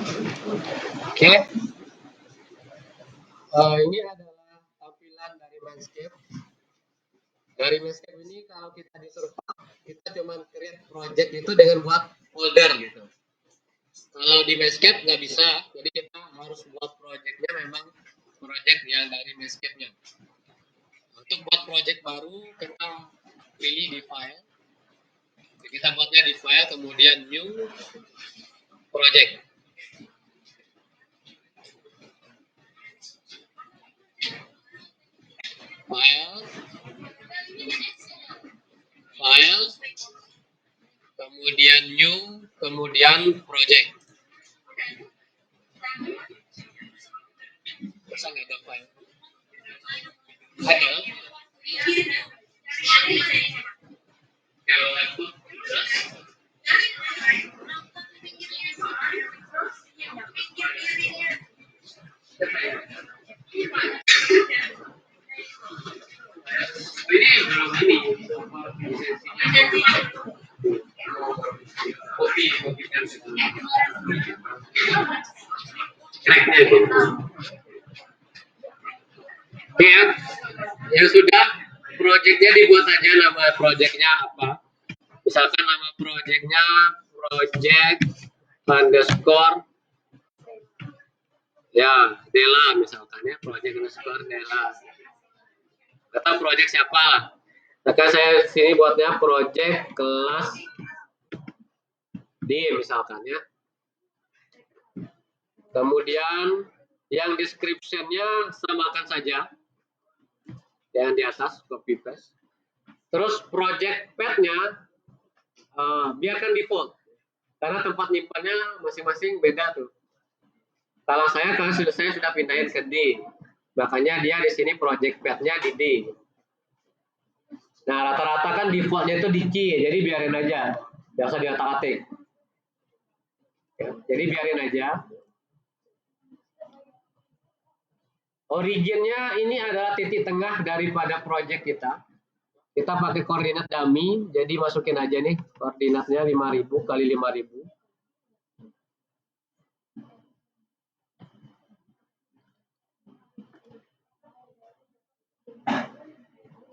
Oke, ini adalah tampilan dari Mindscape. Dari Mindscape ini kalau kita disuruh, kita cuma create project itu dengan buat folder gitu. Kalau di Mindscape nggak bisa, jadi kita harus buat projectnya memang project yang dari Mindscape-nya. Untuk buat project baru, kita pilih di file. Kita buatnya di file, kemudian new project. File, kemudian new, kemudian project. Masa nggak ada file? Ada. Kalau laptop, ini belum ini. Kopi kan. Tracknya itu. Oke ya, yang sudah projectnya dibuat aja nama projectnya apa. Misalkan nama projectnya project underscore ya Dela misalkan ya, project underscore Dela atau project siapa. Maka saya sini buatnya project kelas D misalkan ya. Kemudian yang description-nya samakan saja yang di atas, copy paste. Terus project path-nya biarkan default karena tempat nyimpannya masing-masing beda tuh. Kalau saya sudah pindahin ke D, makanya dia di sini project path-nya di D. Nah, rata-rata kan default-nya itu di C, jadi biarin aja, nggak usah diotak-atik. Ya, jadi biarin aja. Originnya ini adalah titik tengah daripada project kita. Kita pakai koordinat dummy, jadi masukin aja nih koordinatnya 5000 kali 5000.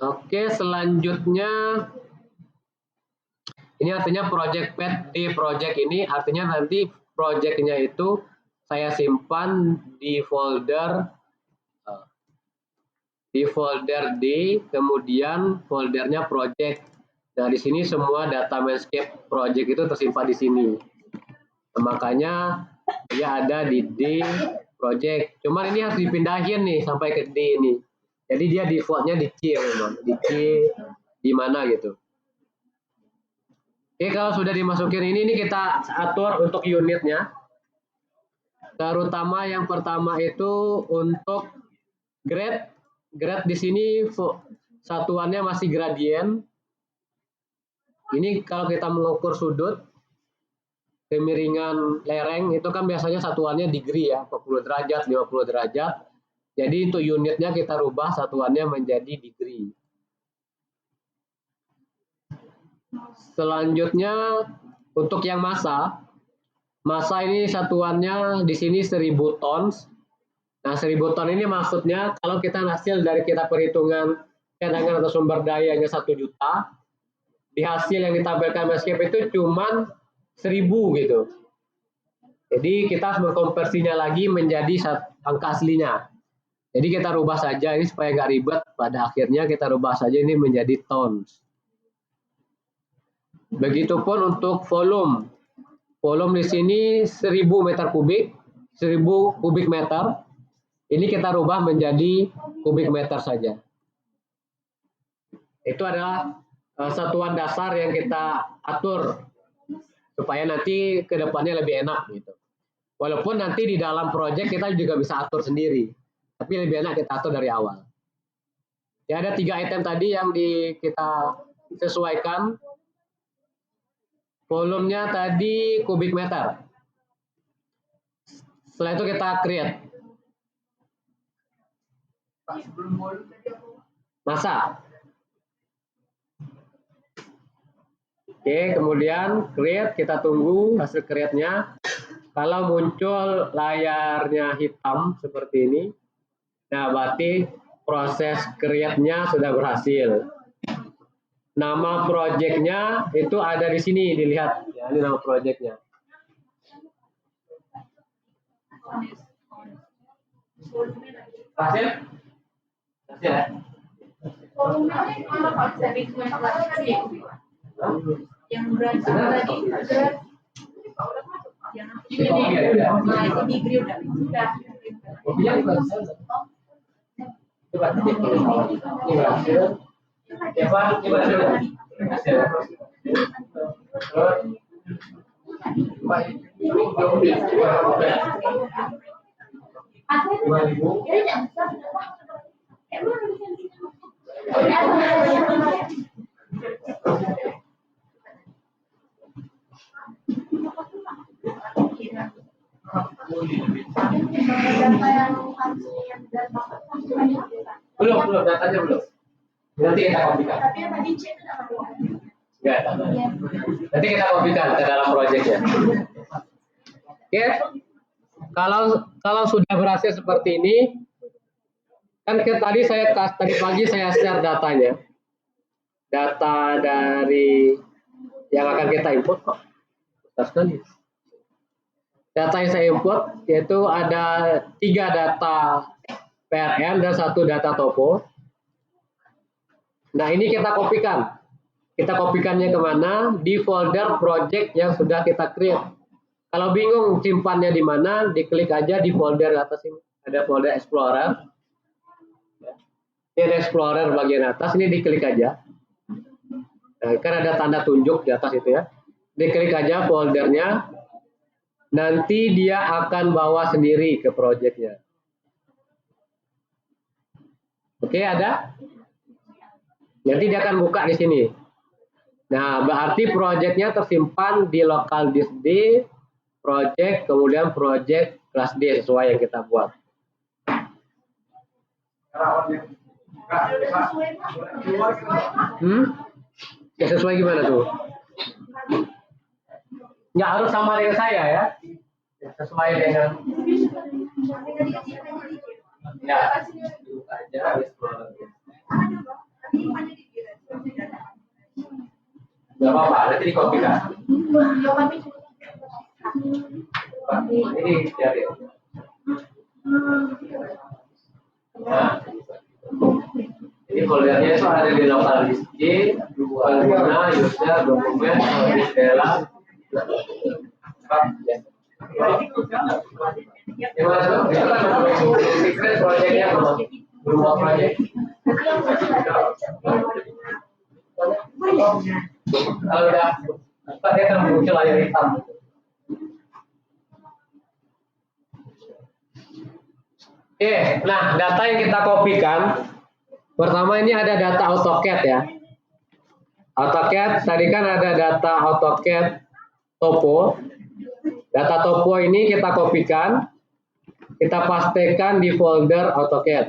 Oke, selanjutnya ini artinya project path di project ini artinya nanti projectnya itu saya simpan di folder D, kemudian foldernya project. Nah, di sini semua data Mindscape project itu tersimpan di sini. Nah, makanya dia ada di D project. Cuman ini harus dipindahin nih sampai ke D ini. Jadi dia defaultnya di C memang, di C di mana gitu. Oke, kalau sudah dimasukin ini kita atur untuk unitnya. Terutama yang pertama itu untuk grade. Grade di sini satuannya masih gradien. Ini kalau kita mengukur sudut kemiringan lereng itu kan biasanya satuannya degree ya, 40 derajat, 50 derajat. Jadi untuk unitnya kita rubah satuannya menjadi degree. Selanjutnya untuk yang massa ini satuannya di sini 1000 tons. Nah, 1000 ton ini maksudnya kalau kita hasil dari kita perhitungan cadangan atau sumber dayanya 1 juta, di hasil yang ditampilkan Mindscape itu cuma 1000 gitu. Jadi kita harus mengkonversinya lagi menjadi angka aslinya. Jadi kita rubah saja ini supaya nggak ribet. Pada akhirnya kita rubah saja ini menjadi tons. Begitupun untuk volume. Volume di sini 1000 meter kubik, 1000 kubik meter. Ini kita rubah menjadi kubik meter saja. Itu adalah satuan dasar yang kita atur supaya nanti ke depannya lebih enak gitu. Walaupun nanti di dalam proyek kita juga bisa atur sendiri, tapi lebih enak kita atur dari awal. Ya, ada 3 item tadi yang kita sesuaikan. Volumenya tadi kubik meter. Setelah itu kita create. Massa. Oke, kemudian create, kita tunggu hasil create-nya. Kalau muncul layarnya hitam seperti ini, nah berarti proses create-nya sudah berhasil. Nama project-nya itu ada di sini, dilihat. Ya, ini nama project-nya. Hasil? Hasil ya? Yang berat tadi, yang itu di grill udah. Coba belum datanya belum. Nanti kita kopikan. Ya, nanti kita kopikan ke dalam proyeknya. Oke. Kalau sudah berhasil seperti ini, kan tadi pagi saya share datanya. Data dari yang akan kita input kok. Data yang saya input yaitu ada 3 data PRN dan 1 data topo. Nah, ini kita kopikan. Kita kopikannya kemana? Di folder project yang sudah kita create. Kalau bingung simpannya di mana, diklik aja di folder atas ini. Ada folder Explorer. Ini ada Explorer bagian atas, ini diklik aja. Nah, kan ada tanda tunjuk di atas itu ya. Diklik aja foldernya. Nanti dia akan bawa sendiri ke projectnya. Oke, ada? Nanti dia akan buka di sini. Nah, berarti projectnya tersimpan di local disk D, project, kemudian project kelas D sesuai yang kita buat. Ya sesuai gimana tuh? Nggak harus sama dengan saya ya. Sesuai dengan ya. Aja nggak apa-apa, nanti dikopikan. Ini jadi. Nah, ini foldernya itu ada di local disk D, pengguna, user, dokumen, istilah. Gimana tuh? Itu kan secret projectnya belum project. Kalau udah dia akan muncul layar hitam. Oke, nah data yang kita kopikan pertama ini ada data AutoCAD ya. AutoCAD tadi kan ada data AutoCAD topo. Data topo ini kita kopikan, kita pastekan di folder AutoCAD.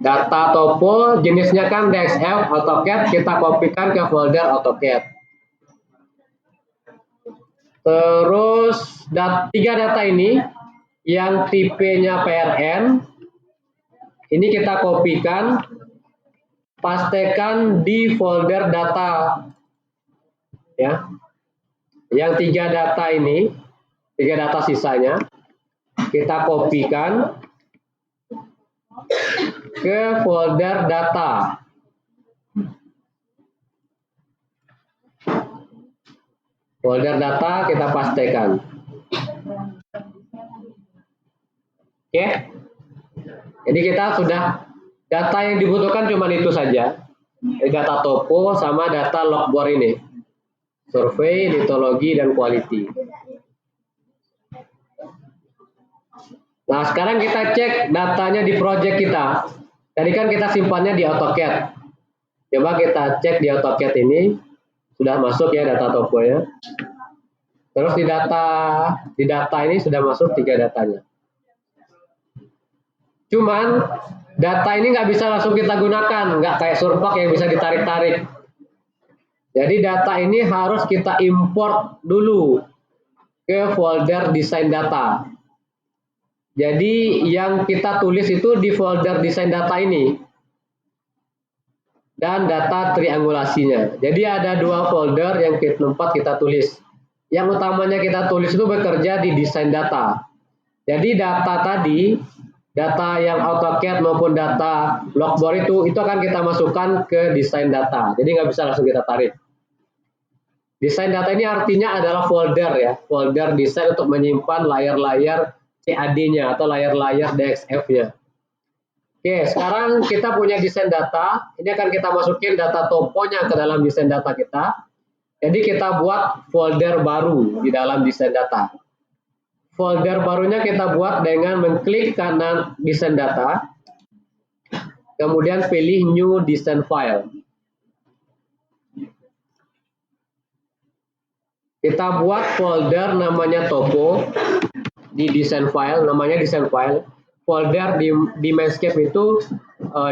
Data topo jenisnya kan DXF AutoCAD, kita kopikan ke folder AutoCAD. Terus 3 data ini yang tipenya PRN ini kita kopikan, pastekan di folder data ya. Yang 3 data ini, 3 data sisanya kita kopikan ke folder data. Folder data kita pastekan. Oke. Jadi kita sudah data yang dibutuhkan cuma itu saja. Data topo sama data logboard ini. Survei, litologi, dan quality. Nah, sekarang kita cek datanya di project kita. Tadi kan kita simpannya di AutoCAD. Coba kita cek di AutoCAD ini. Sudah masuk ya data topo ya. Terus di data ini sudah masuk 3 datanya. Cuman Data ini nggak bisa langsung kita gunakan, nggak kayak Surpak yang bisa ditarik-tarik. Jadi data ini harus kita import dulu ke folder desain data. Jadi yang kita tulis itu di folder desain data ini dan data triangulasinya. Jadi ada dua folder yang tempat kita tulis. Yang utamanya kita tulis itu bekerja di desain data. Jadi data tadi, data yang AutoCAD maupun data Blockboard itu akan kita masukkan ke desain data. Jadi nggak bisa langsung kita tarik. Desain data ini artinya adalah folder ya, folder desain untuk menyimpan layar-layar CAD-nya atau layar-layar DXF-nya. Oke, sekarang kita punya desain data. Ini akan kita masukin data toponya ke dalam desain data kita. Jadi kita buat folder baru di dalam desain data. Folder barunya kita buat dengan mengklik kanan desain data, kemudian pilih New Design File. Kita buat folder namanya topo di desain file, namanya desain file. Folder di Mainscape itu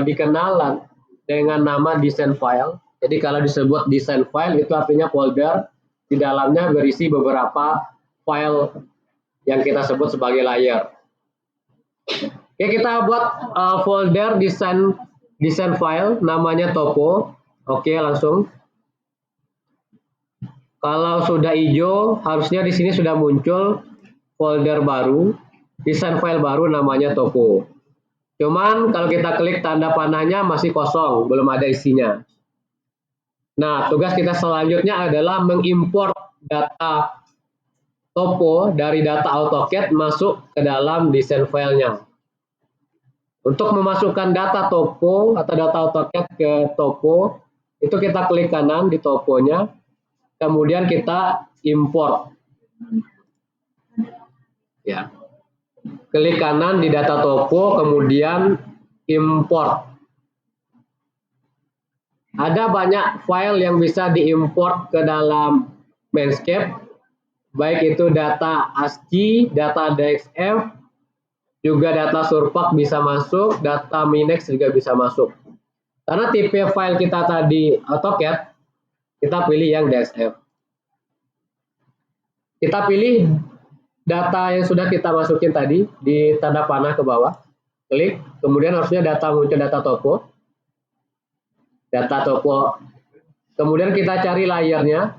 dikenal dengan nama desain file. Jadi kalau disebut desain file itu artinya folder di dalamnya berisi beberapa file yang kita sebut sebagai layer. Oke, kita buat folder desain file namanya topo. Oke, langsung. Kalau sudah hijau, harusnya di sini sudah muncul folder baru, desain file baru namanya topo. Cuman kalau kita klik tanda panahnya masih kosong, belum ada isinya. Nah, tugas kita selanjutnya adalah mengimport data topo dari data AutoCAD masuk ke dalam desain filenya. Untuk memasukkan data topo atau data AutoCAD ke topo, itu kita klik kanan di toponya, kemudian kita import. Ya. Klik kanan di data topo, kemudian import. Ada banyak file yang bisa diimport ke dalam Mainscape, baik itu data ASCII, data DXF, juga data Surpak bisa masuk, data Minex juga bisa masuk. Karena tipe file kita tadi AutoCAD, kita pilih yang DXF. Kita pilih data yang sudah kita masukin tadi di tanda panah ke bawah, klik, kemudian harusnya data muncul data topo, kemudian kita cari layarnya,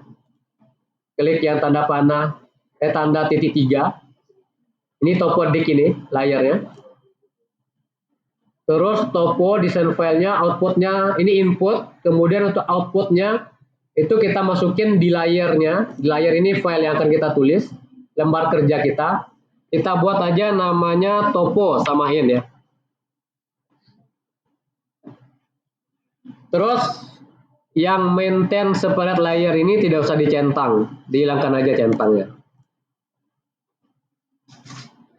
klik yang tanda panah, tanda titik 3, ini topo dik ini layarnya, terus topo desain filenya, outputnya, ini input, kemudian untuk outputnya, itu kita masukin di layarnya, di layar ini file yang akan kita tulis, lembar kerja kita buat aja namanya topo, samain ya. Terus yang maintain separate layer ini tidak usah dicentang, dihilangkan aja centangnya.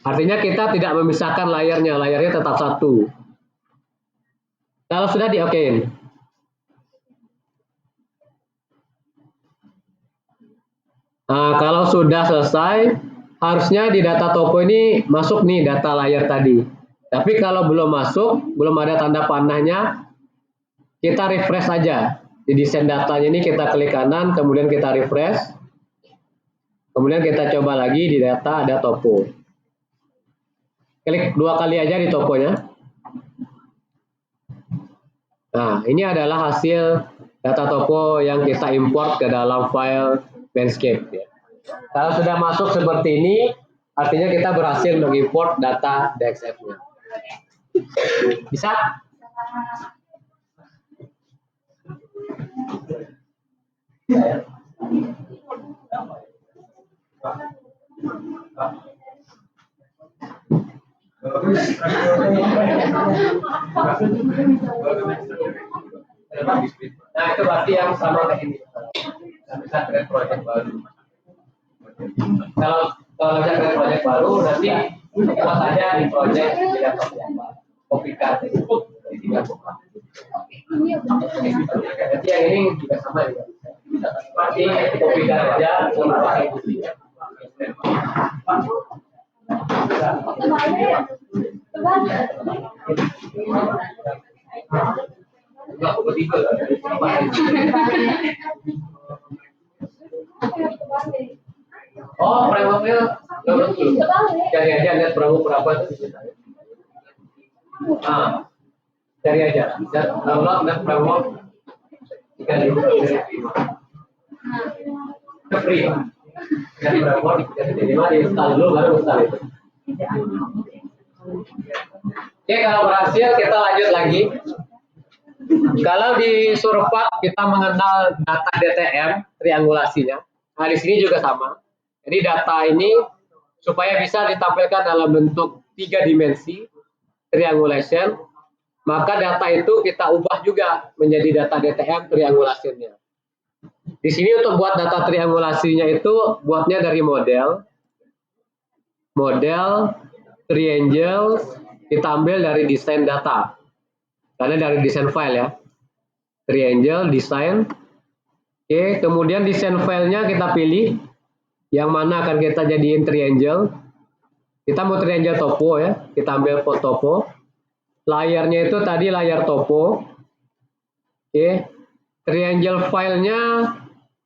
Artinya kita tidak memisahkan layarnya tetap satu. Kalau sudah di-okein. Nah, kalau sudah selesai, harusnya di data topo ini masuk nih data layar tadi. Tapi kalau belum masuk, belum ada tanda panahnya, kita refresh aja. Di desain datanya ini kita klik kanan, kemudian kita refresh. Kemudian kita coba lagi di data ada topo. Klik 2 kali aja di toponya. Nah, ini adalah hasil data topo yang kita import ke dalam file Mainscape. Ya. Kalau sudah masuk seperti ini, artinya kita berhasil mengimport data DXF-nya. Bisa? Nah, itu berarti yang sama kayak ini. Bisa create project baru. Kalau bisa create project baru, nanti buat aja di project di laptop yang baru. Kopikan itu tinggal buka. Jadi yang ini juga sama ya. Berarti kopikan aja pakai putih. Oh, frameworknya cari aja lihat framework berapa itu. Ah, cari aja. Bisa download dan framework 3.5. Free. Dan framework 3.5 diinstal dulu baru install itu. Oke, kalau berhasil kita lanjut lagi. Kalau di Surpak kita mengenal data DTM triangulasinya. Nah, di sini juga sama. Jadi data ini supaya bisa ditampilkan dalam bentuk 3 dimensi triangulation, maka data itu kita ubah juga menjadi data DTM triangulasinya. Di sini untuk buat data triangulasinya itu buatnya dari model triangle, kita ambil dari desain data. Karena dari desain file ya. Triangle, desain. Oke, kemudian desain filenya kita pilih. Yang mana akan kita jadiin triangle. Kita mau triangle topo ya. Kita ambil topo. Layarnya itu tadi layar topo. Oke. Triangle filenya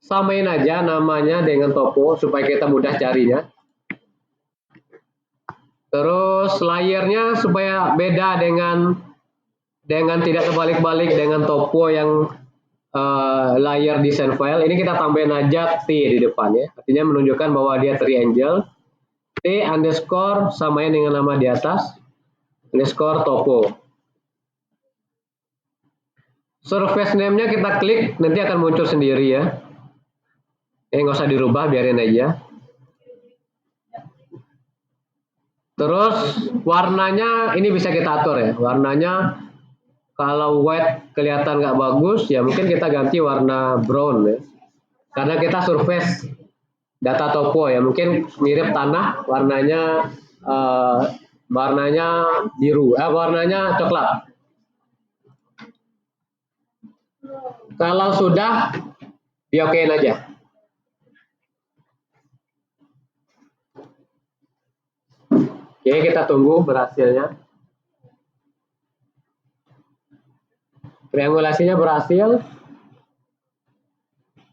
samain aja namanya dengan topo supaya kita mudah carinya. Terus layarnya supaya beda dengan tidak kebalik-balik dengan topo yang layar desain file. Ini kita tambahin aja T di depan ya. Artinya menunjukkan bahwa dia triangle. T underscore samain dengan nama di atas. Underscore topo. Surface name-nya kita klik, nanti akan muncul sendiri ya. Nggak usah dirubah, biarin aja. Terus warnanya ini bisa kita atur ya. Warnanya kalau white kelihatan nggak bagus, ya mungkin kita ganti warna brown ya. Karena kita surface data topo ya, mungkin mirip tanah, warnanya biru, warnanya coklat. Kalau sudah, diokein aja. Oke, kita tunggu berhasilnya. Triangulasinya berhasil.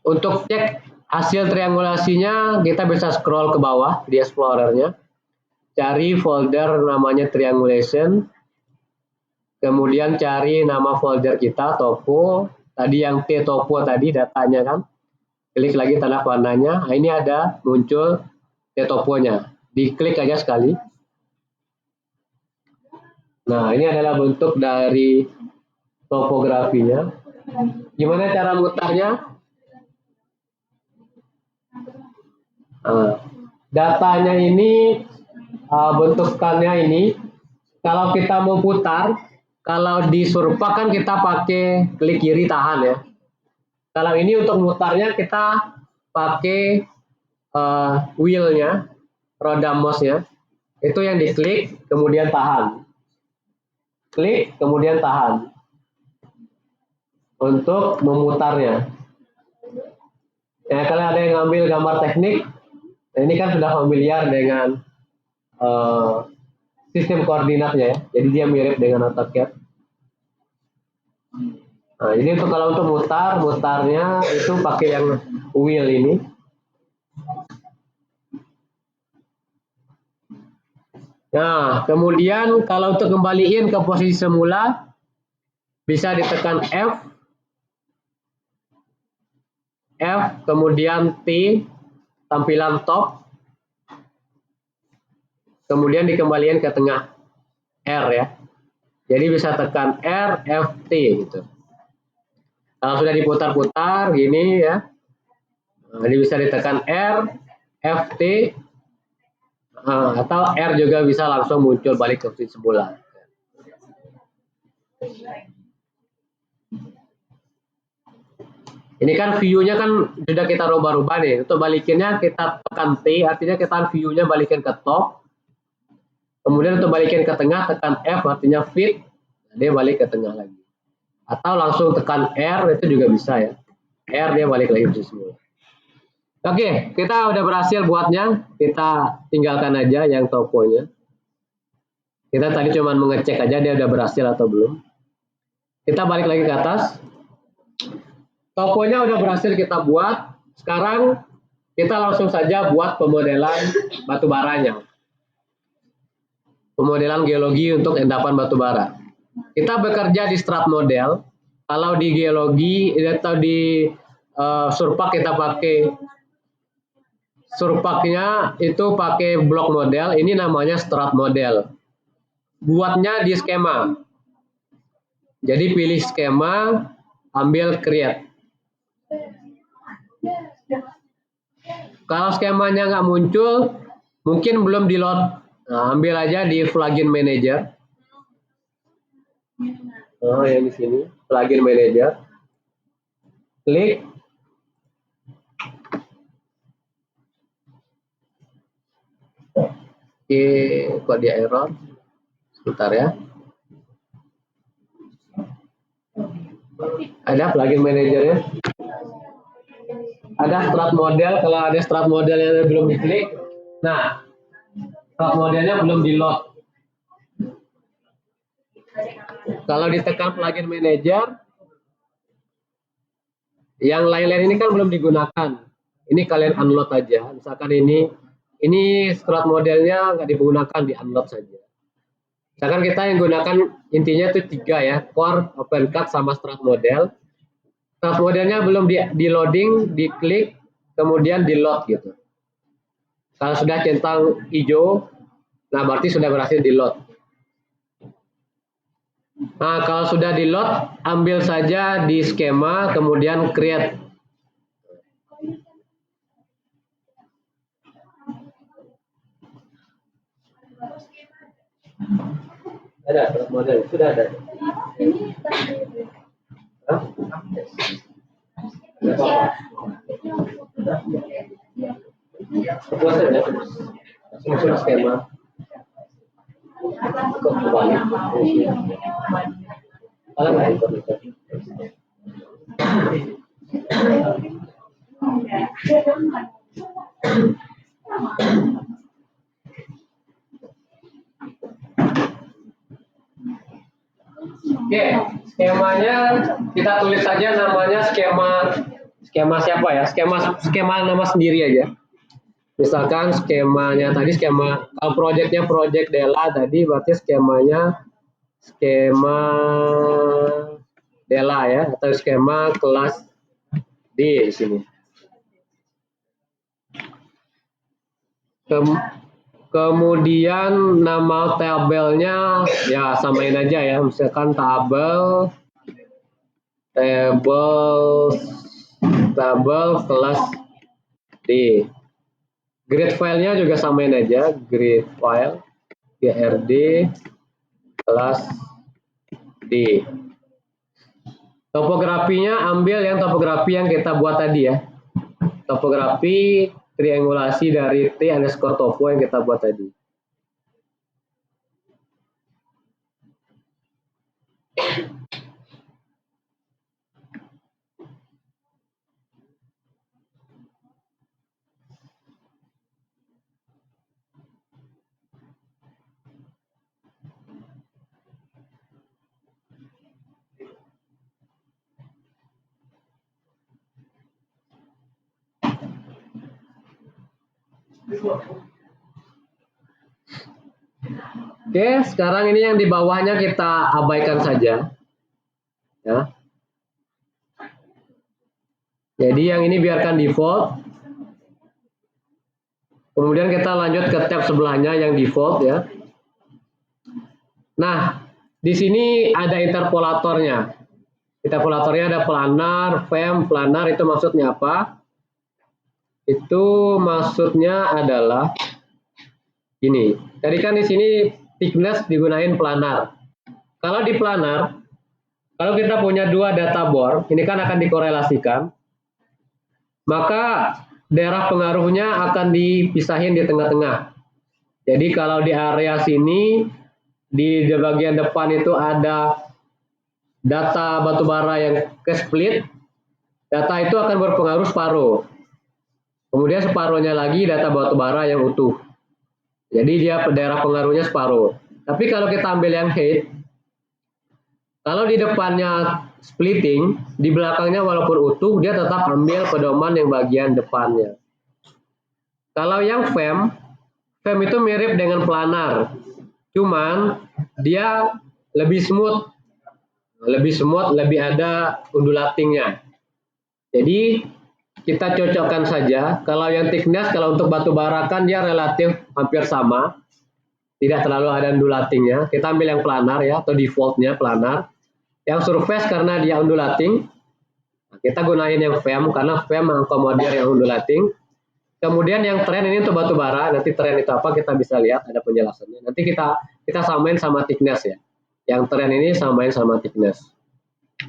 Untuk cek hasil triangulasinya, kita bisa scroll ke bawah di Explorer-nya. Cari folder namanya triangulation. Kemudian cari nama folder kita, topo. Tadi yang T topo tadi datanya kan. Klik lagi tanda panahnya. Nah, ini ada muncul T toponya. Diklik aja sekali. Nah, ini adalah bentuk dari topografinya. Gimana cara mutarnya? Datanya ini, bentukannya ini, kalau kita mau putar, kalau di Surpak kan kita pakai klik kiri tahan ya. Kalau ini untuk mutarnya kita pakai wheel-nya, roda mouse-nya, itu yang diklik, kemudian tahan. Klik, kemudian tahan. Untuk memutarnya. Ya, kalau ada yang ngambil gambar teknik, nah ini kan sudah familiar dengan sistem koordinatnya ya. Jadi dia mirip dengan AutoCAD. Nah, ini untuk kalau untuk mutarnya itu pakai yang wheel ini. Nah, kemudian kalau untuk kembaliin ke posisi semula, bisa ditekan F, kemudian T, tampilan top, kemudian dikembalikan ke tengah R ya. Jadi bisa tekan R, F, T gitu. Kalau sudah diputar-putar gini ya, nah, ini bisa ditekan R, F, T, atau R juga bisa langsung muncul balik ke posisi semula. Ini kan view-nya kan sudah kita rubah-rubah nih. Untuk balikinnya kita tekan T, artinya kita view-nya balikin ke top. Kemudian untuk balikin ke tengah tekan F, artinya fit, dia balik ke tengah lagi. Atau langsung tekan R, itu juga bisa ya. R dia balik lagi ke semula. Oke, kita udah berhasil buatnya. Kita tinggalkan aja yang toponya. Kita tadi cuma mengecek aja dia udah berhasil atau belum. Kita balik lagi ke atas. Toponya udah berhasil kita buat. Sekarang kita langsung saja buat pemodelan batu baranya. Pemodelan geologi untuk endapan batu bara. Kita bekerja di strat model. Kalau di geologi atau di surpak kita pakai surpaknya itu pakai blok model. Ini namanya strat model. Buatnya di skema. Jadi pilih skema, ambil create. Kalau skemanya nggak muncul, mungkin belum di load. Nah, ambil aja di plugin manager. Oh, yang di sini plugin manager. Klik. Oke, kok dia error? Sebentar ya. Ada plugin manajernya. Ada strat model, kalau ada strat model yang belum diklik, nah strat modelnya belum di load. Kalau ditekan plugin manager, yang lain-lain ini kan belum digunakan. Ini kalian unload aja. Misalkan ini strat modelnya nggak digunakan, di unload saja. Misalkan kita yang gunakan intinya itu 3 ya, core, opencut, sama strat model. Strat modelnya belum di loading, diklik, kemudian di load gitu. Kalau sudah centang hijau, nah berarti sudah berhasil di load. Nah kalau sudah di load, ambil saja di skema, kemudian create. Ada strat model, sudah ada. Hah? Proses ya, susun skema. Kok kembali? Kalau nggak ikut. Oke, skemanya kita tulis saja namanya skema siapa ya? Skema nama sendiri aja. Misalkan skemanya tadi skema kalau project Dela tadi berarti skemanya skema Dela ya, atau skema kelas D di sini. Kemudian nama tabelnya ya samain aja ya, misalkan tabel kelas D. Grid filenya juga samain aja, grid file grd kelas D. Topografinya ambil yang topografi yang kita buat tadi ya. Topografi triangulasi dari t_topo yang kita buat tadi. Oke, sekarang ini yang di bawahnya kita abaikan saja. Ya. Jadi yang ini biarkan default. Kemudian kita lanjut ke tab sebelahnya yang default ya. Nah, di sini ada interpolatornya. Interpolatornya ada planar, planar itu maksudnya apa? Itu maksudnya adalah ini. Tadi kan di sini thickness digunain planar. Kalau di planar, kalau kita punya 2 data bore, ini kan akan dikorelasikan, maka daerah pengaruhnya akan dipisahin di tengah-tengah. Jadi kalau di area sini, di bagian depan itu ada data batubara yang ke-split, data itu akan berpengaruh separuh. Kemudian separuhnya lagi data batubara yang utuh. Jadi dia daerah pengaruhnya separuh. Tapi kalau kita ambil yang height, kalau di depannya splitting, di belakangnya walaupun utuh, dia tetap ambil pedoman yang bagian depannya. Kalau yang fem itu mirip dengan planar, cuman dia lebih smooth, lebih ada undulatingnya. Jadi kita cocokkan saja. Kalau yang thickness, kalau untuk batu bara kan dia relatif hampir sama, tidak terlalu ada undulatingnya. Kita ambil yang planar ya, atau defaultnya planar. Yang surface karena dia undulating, kita gunain yang fem karena fem mengakomodir yang undulating. Kemudian yang trend ini untuk batu bara, nanti trend itu apa kita bisa lihat ada penjelasannya. Nanti kita samain sama thickness ya. Yang trend ini samain sama thickness.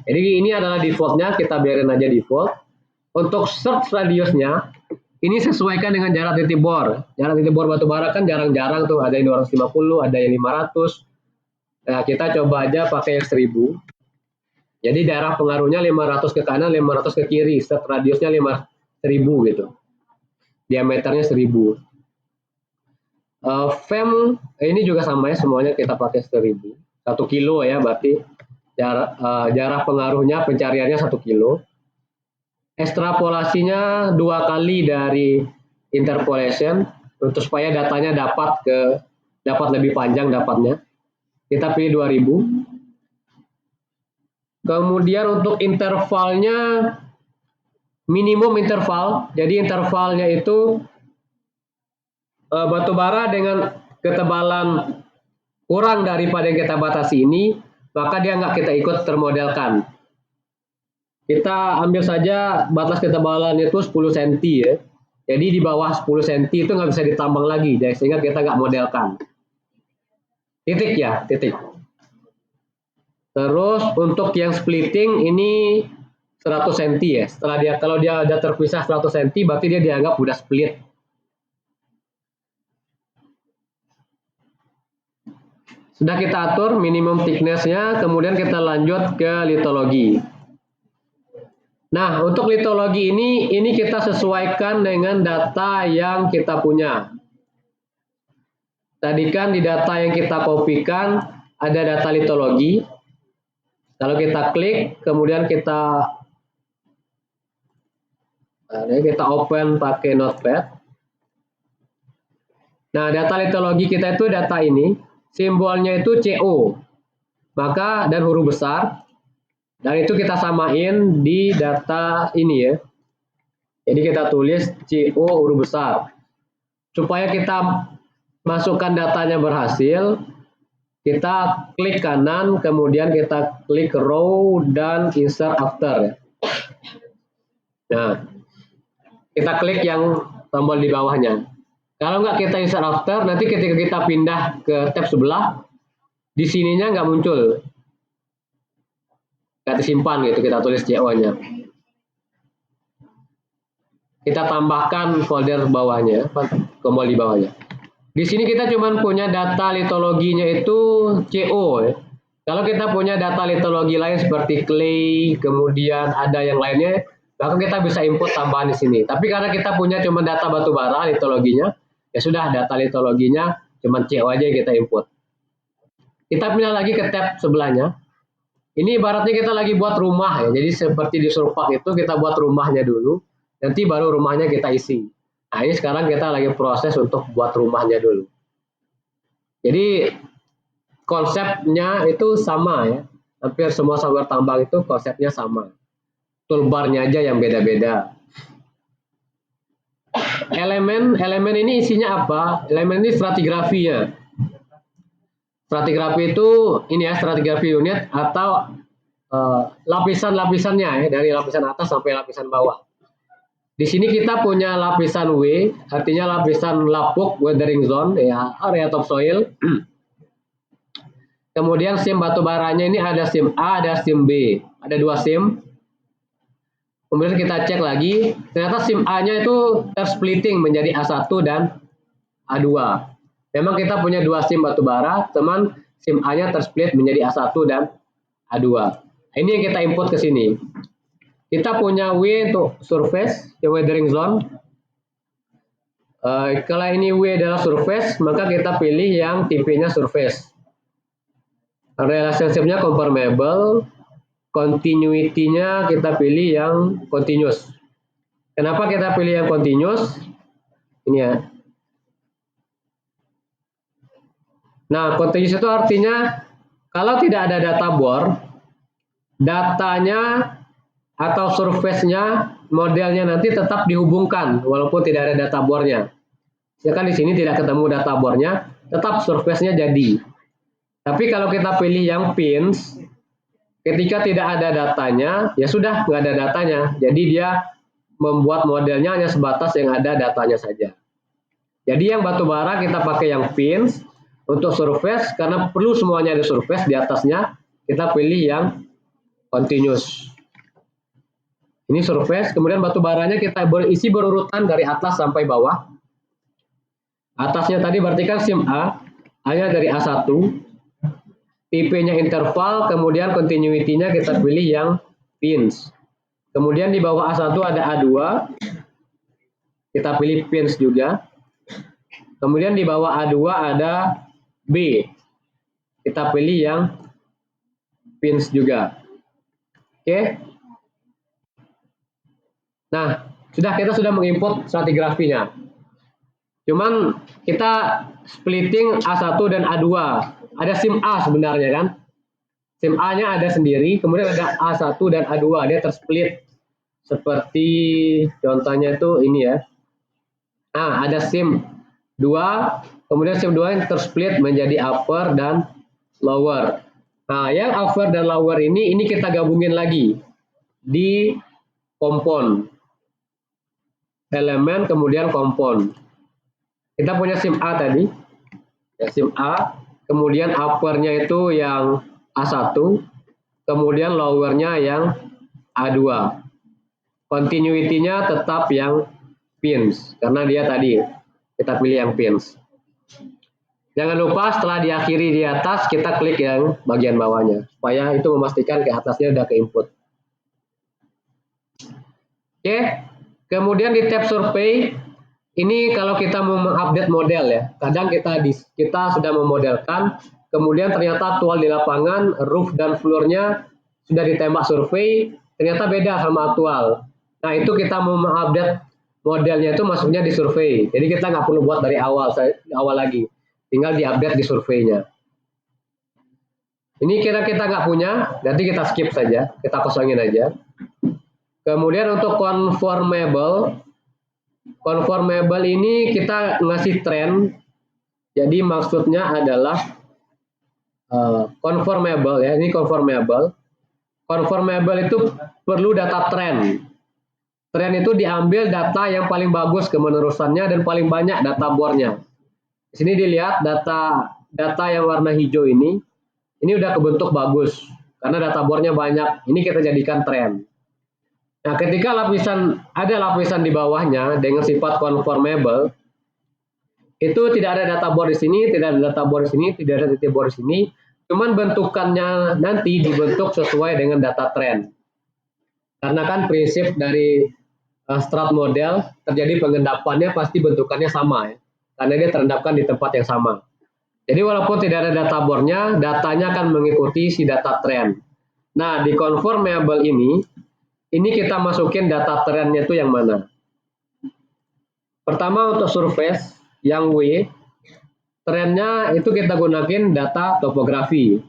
Jadi ini adalah defaultnya, kita biarin aja default. Untuk search radiusnya, ini sesuaikan dengan jarak titik bor. Jarak titik bor batu bara kan jarang-jarang tuh, ada yang 250, ada yang 500. Nah, kita coba aja pakai yang 1000. Jadi daerah pengaruhnya 500 ke kanan, 500 ke kiri. Search radiusnya 1000 gitu. Diameternya 1000. Fem ini juga sama ya, semuanya kita pakai 1000. 1 kilo ya, berarti jarak pengaruhnya pencariannya 1 kilo. Ekstrapolasinya 2 kali dari interpolation untuk supaya datanya dapat lebih panjang dapatnya. Kita pilih 2000. Kemudian untuk intervalnya minimum interval. Jadi intervalnya itu batu bara dengan ketebalan kurang daripada yang kita batasi ini, maka dia nggak kita ikut termodelkan. Kita ambil saja batas ketebalan itu 10 cm ya. Jadi di bawah 10 cm itu nggak bisa ditambang lagi, sehingga kita nggak modelkan. Titik ya, titik. Terus untuk yang splitting ini 100 cm ya. Kalau dia udah terpisah 100 cm, berarti dia dianggap udah split. Sudah kita atur minimum thickness-nya, kemudian kita lanjut ke litologi. Nah, untuk litologi ini kita sesuaikan dengan data yang kita punya. Tadi kan di data yang kita kopikan ada data litologi. Kalau kita klik, kemudian kita open pakai Notepad. Nah, data litologi kita itu data ini, simbolnya itu CO, maka dan huruf besar, dan itu kita samain di data ini ya. Jadi kita tulis CO huruf besar. Supaya kita masukkan datanya berhasil, kita klik kanan, kemudian kita klik row dan insert after. Nah, kita klik yang tombol di bawahnya. Kalau nggak kita insert after, nanti ketika kita pindah ke tab sebelah, di sininya nggak muncul. Nggak disimpan gitu, kita tulis CO-nya. Kita tambahkan folder bawahnya, tombol di bawahnya. Di sini kita cuma punya data litologinya itu CO. Ya. Kalau kita punya data litologi lain seperti clay, kemudian ada yang lainnya, maka kita bisa input tambahan di sini. Tapi karena kita punya cuma data batu bara litologinya, ya sudah data litologinya cuma CO aja yang kita input. Kita pindah lagi ke tab sebelahnya. Ini ibaratnya kita lagi buat rumah ya. Jadi seperti di Surpak itu kita buat rumahnya dulu, nanti baru rumahnya kita isi. Nah, ini sekarang kita lagi proses untuk buat rumahnya dulu. Jadi konsepnya itu sama ya. Hampir semua software tambang itu konsepnya sama. Toolbar-nya aja yang beda-beda. Elemen ini isinya apa? Elemen ini stratigrafinya. Stratigrafi itu ini ya, stratigrafi unit atau lapisan-lapisannya ya, dari lapisan atas sampai lapisan bawah. Di sini kita punya lapisan W, artinya lapisan lapuk, weathering zone, ya, area topsoil. Kemudian SIM batu baranya ini ada SIM A, ada SIM B, ada 2 SIM. Kemudian kita cek lagi, ternyata SIM A-nya itu tersplitting menjadi A1 dan A2. Memang kita punya 2 SIM batu bara, teman SIM A-nya tersplit menjadi A1 dan A2. Ini yang kita input ke sini. Kita punya W untuk surface, weathering zone. Kalau ini W adalah surface, maka kita pilih yang tipenya surface. Relationship-nya conformable, continuity-nya kita pilih yang continuous. Kenapa kita pilih yang continuous? Ini ya. Nah, continuous itu artinya kalau tidak ada data bor, datanya atau surface-nya, modelnya nanti tetap dihubungkan walaupun tidak ada data bornya. Misalkan di sini tidak ketemu data bornya, tetap surface-nya jadi. Tapi kalau kita pilih yang pins, ketika tidak ada datanya, ya sudah nggak ada datanya. Jadi dia membuat modelnya hanya sebatas yang ada datanya saja. Jadi yang batu bara kita pakai yang pins untuk surface karena perlu semuanya ada surface di atasnya. Kita pilih yang continuous. Ini surface, kemudian batu baranya kita isi berurutan dari atas sampai bawah. Atasnya tadi berarti kan SIM A, A-nya dari A1, tipe-nya interval, kemudian continuity-nya kita pilih yang pins. Kemudian di bawah A1 ada A2, kita pilih pins juga. Kemudian di bawah A2 ada B, kita pilih yang pins juga. Oke. Nah, kita sudah mengimport stratigrafinya. Cuman kita splitting A1 dan A2. Ada SIM A sebenarnya kan. SIM A-nya ada sendiri, kemudian ada A1 dan A2. Dia tersplit. Seperti contohnya itu ini ya. Nah, ada SIM 2, kemudian SIM 2 yang tersplit menjadi upper dan lower. Nah, yang upper dan lower ini kita gabungin lagi di kompon. Elemen kemudian kompon. Kita punya SIM A tadi, ya, SIM A, kemudian uppernya itu yang A1, kemudian lowernya yang A2. Continuity-nya tetap yang pins, karena dia tadi kita pilih yang pins. Jangan lupa setelah diakhiri di atas, kita klik yang bagian bawahnya, supaya itu memastikan ke atasnya udah ke input. Oke, kemudian di tab survei, ini kalau kita mau mengupdate model ya, kadang kita sudah memodelkan, kemudian ternyata aktual di lapangan, roof dan floor-nya sudah ditembak survei, ternyata beda sama aktual. Nah itu kita mau mengupdate modelnya itu masuknya di survei, jadi kita nggak perlu buat dari awal lagi, tinggal diupdate di surveinya. Ini kita nggak punya, nanti kita skip saja, kita kosongin aja. Kemudian untuk conformable ini kita ngasih trend, jadi maksudnya adalah conformable ya, ini conformable. Conformable itu perlu data trend. Trend itu diambil data yang paling bagus kemenerusannya dan paling banyak data bornya. Di sini dilihat data yang warna hijau ini udah kebentuk bagus karena data bornya banyak. Ini kita jadikan trend. Nah, ketika ada lapisan di bawahnya dengan sifat conformable, itu tidak ada data bor di sini, tidak ada data bor di sini, tidak ada titik bor di sini, cuman bentukannya nanti dibentuk sesuai dengan data trend. Karena kan prinsip dari strat model terjadi pengendapannya pasti bentukannya sama ya, karena dia terendapkan di tempat yang sama. Jadi walaupun tidak ada data bornya, datanya akan mengikuti si data trend. Nah, di conformable ini kita masukin data trendnya itu yang mana? Pertama untuk surface yang W, trendnya itu kita gunakan data topografi.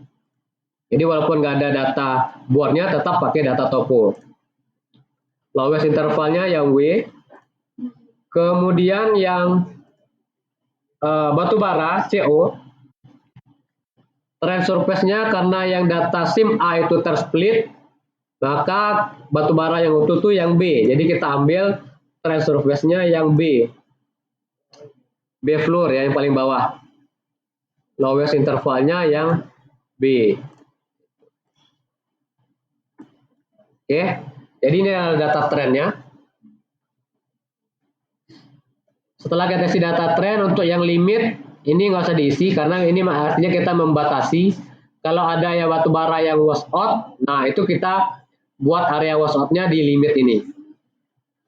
Jadi walaupun nggak ada data bornya, tetap pakai data topo. Lowest intervalnya yang W. Kemudian yang batu bara CO, trend surface-nya karena yang data SIM A itu tersplit, maka batu bara yang utuh itu yang B. Jadi kita ambil trend surface-nya yang B. B floor ya, yang paling bawah. Lowest intervalnya yang B. Oke, jadi ini adalah data trendnya. Setelah kita isi data trend, untuk yang limit ini nggak usah diisi karena ini artinya kita membatasi. Kalau ada ya batu bara yang washout, nah itu kita buat area washout-nya di limit ini.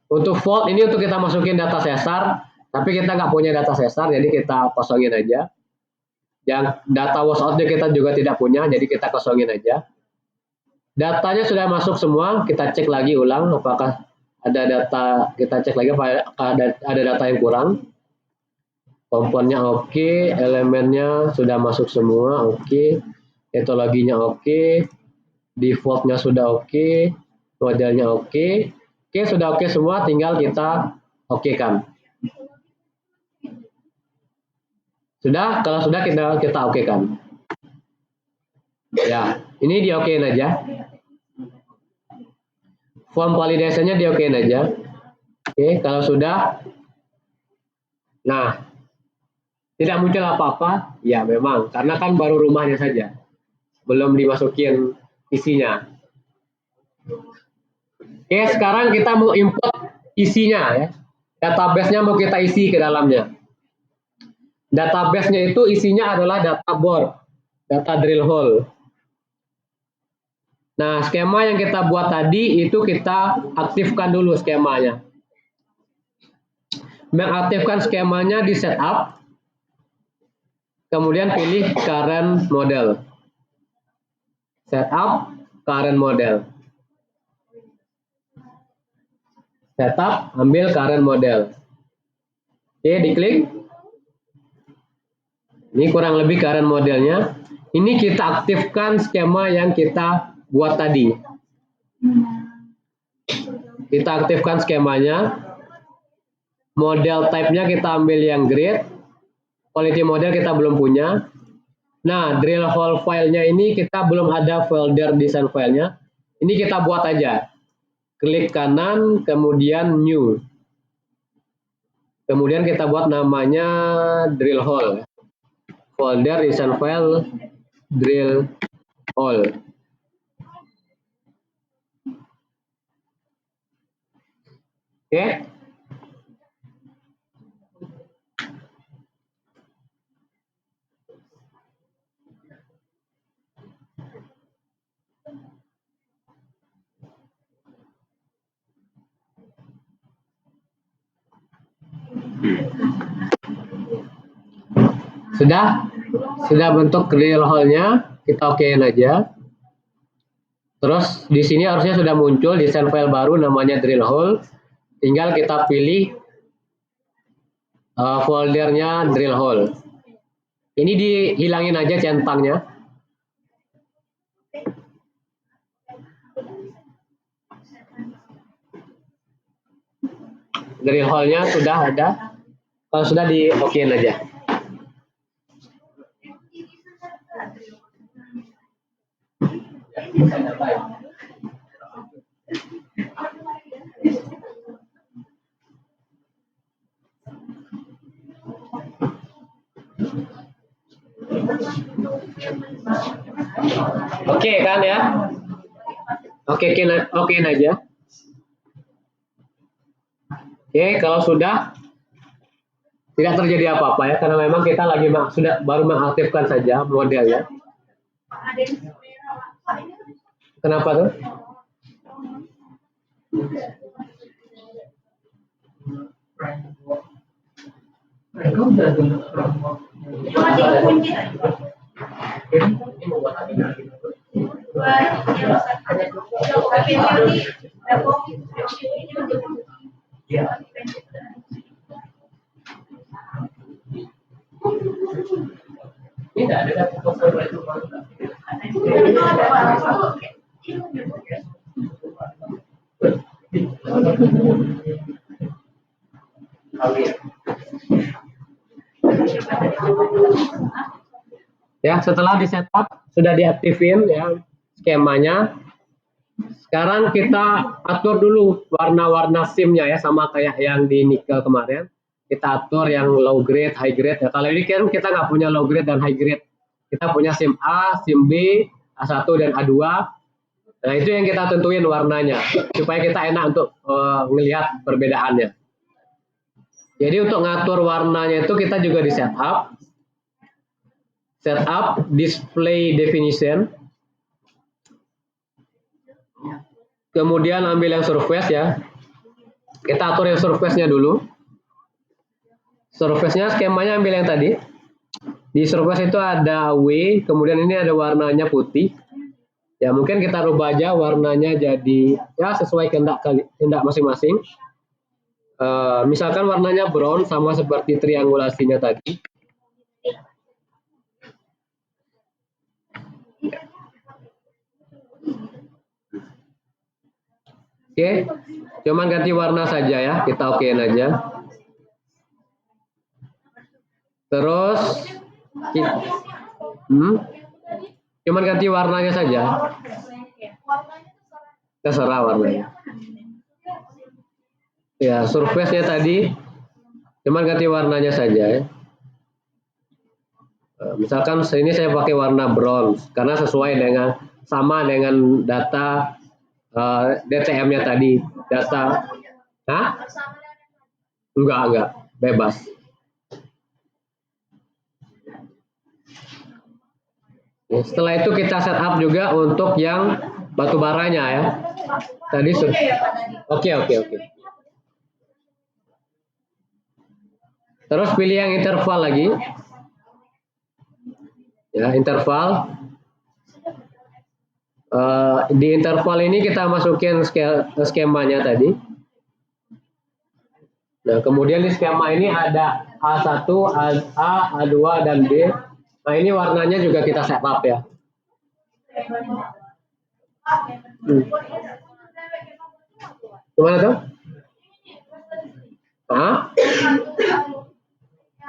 Untuk fault ini untuk kita masukin data sesar, tapi kita nggak punya data sesar, jadi kita kosongin aja. Yang data washoutnya kita juga tidak punya, jadi kita kosongin aja. Datanya sudah masuk semua, kita cek lagi ulang apakah ada data, kita cek lagi apakah ada data yang kurang. Komponnya oke, elemennya sudah masuk semua, oke, etologinya oke, defaultnya sudah oke, modelnya oke. Oke, sudah oke semua, tinggal kita oke kan. Sudah, kalau sudah kita oke kan. Ya, ini di okein aja. Form validation-nya di okein aja. Oke, kalau sudah, nah, tidak muncul apa-apa, ya memang, karena kan baru rumahnya saja, belum dimasukin isinya. Oke, sekarang kita mau import isinya ya. Database-nya mau kita isi ke dalamnya. Database-nya itu isinya adalah data board, data drill hole. Nah, skema yang kita buat tadi itu kita aktifkan dulu skemanya. Mengaktifkan skemanya di setup, kemudian pilih current model. Setup, current model. Setup, ambil current model. Oke, diklik. Ini kurang lebih current modelnya. Ini kita aktifkan skema yang kita buat tadi. Kita aktifkan skemanya. Model type-nya kita ambil yang grid. Quality model kita belum punya. Nah, drill hole filenya ini kita belum ada folder design filenya. Ini kita buat aja. Klik kanan, kemudian new. Kemudian kita buat namanya drill hole. Folder design file drill hole. Oke. Sudah bentuk drill hole-nya, kita okein aja. Terus di sini harusnya sudah muncul desain file baru namanya drill hole. Tinggal kita pilih foldernya drill hole. Ini dihilangin aja centangnya. Drill hole-nya sudah ada. Kalau sudah di okein aja. Oke kan ya? Okein aja. Oke, kalau sudah tidak terjadi apa-apa ya, karena memang kita lagi baru mengaktifkan saja modelnya. Kenapa tuh? Tidak ada ya, setelah di setup sudah diaktifin ya skemanya. Sekarang kita atur dulu warna-warna SIM-nya ya, sama kayak yang di nikel kemarin. Kita atur yang low grade, high grade. Ya, kalau ini kan kita nggak punya low grade dan high grade. Kita punya SIM A, SIM B, A1 dan A2. Nah, itu yang kita tentuin warnanya supaya kita enak untuk melihat perbedaannya. Jadi untuk ngatur warnanya itu kita juga di setup. Setup display definition. Kemudian ambil yang surface ya. Kita atur yang surface-nya dulu. Surface-nya skemanya ambil yang tadi. Di surface itu ada W, kemudian ini ada warnanya putih. Ya mungkin kita rubah aja warnanya jadi ya sesuai kehendak masing-masing. Misalkan warnanya brown sama seperti triangulasinya tadi. Oke, cuman ganti warna saja ya, kita okein aja. Terus, cuman ganti warnanya saja. Terserah warnanya. Ya, surface-nya tadi, cuman ganti warnanya saja ya. Misalkan ini saya pakai warna brown karena sesuai dengan sama dengan data DTM-nya tadi. Data, enggak, bebas. Setelah itu kita setup juga untuk yang batu baranya ya. Tadi Oke. Terus pilih yang interval lagi. Ya, interval. Di interval ini kita masukin skemanya tadi. Nah, kemudian di skema ini ada A1, A, A2, dan B. Nah, ini warnanya juga kita setup ya. Gimana tuh?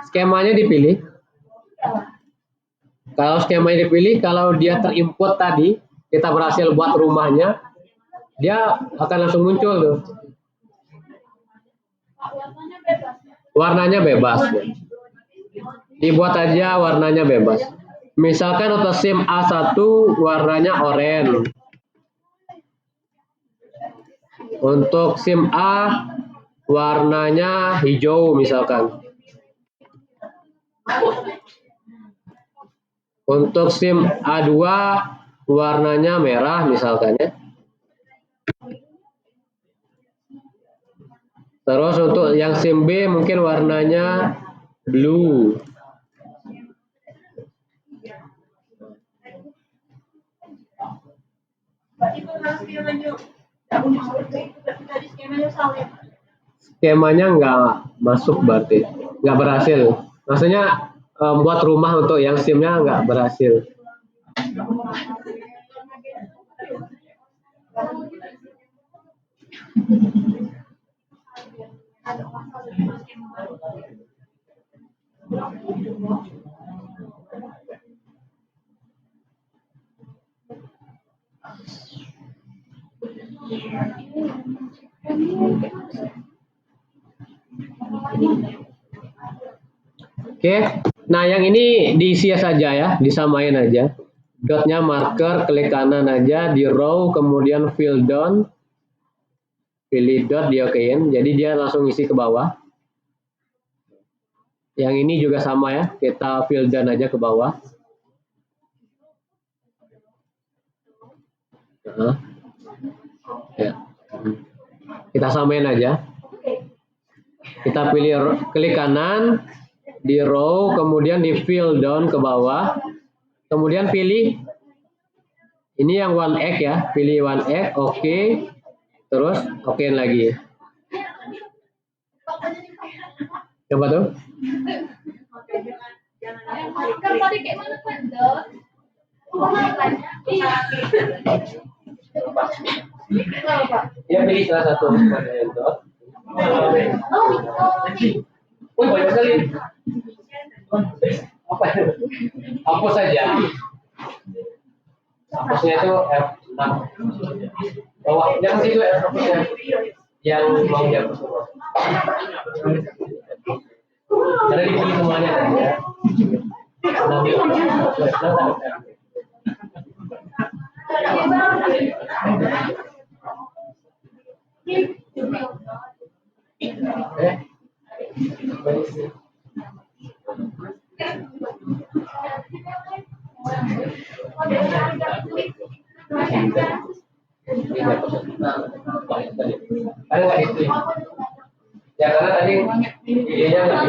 Skemanya dipilih. Kalau skemanya dipilih, kalau dia terinput tadi, kita berhasil buat rumahnya, dia akan langsung muncul tuh. Warnanya bebas. Dibuat aja warnanya bebas. Misalkan untuk SIM A1 warnanya oranye. Untuk SIM A warnanya hijau misalkan. Untuk SIM A2 warnanya merah misalkan ya. Terus untuk yang SIM B mungkin warnanya blue. Skemanya nggak masuk berarti, nggak berhasil. Maksudnya buat rumah untuk yang SIM-nya nggak berhasil. Oke, nah yang ini diisi saja ya, disamain aja. Dotnya marker, klik kanan aja di row, kemudian fill down, pilih dot diokein, jadi dia langsung isi ke bawah. Yang ini juga sama ya, kita fill down aja ke bawah. Ya. Kita samain aja. Kita pilih klik kanan di row, kemudian di fill down ke bawah, kemudian pilih ini yang one egg ya, pilih one egg, oke, terus okein lagi. Coba tuh. Ya pilih salah satu pada yang dot. Banyak sekali. Apa itu? Hapus saja. Hapusnya itu F6. Bawah, yang situ ya, hapusnya. Yang mau dihapus. Karena dipilih semuanya tadi ya. Ya karena tadi idenya nggak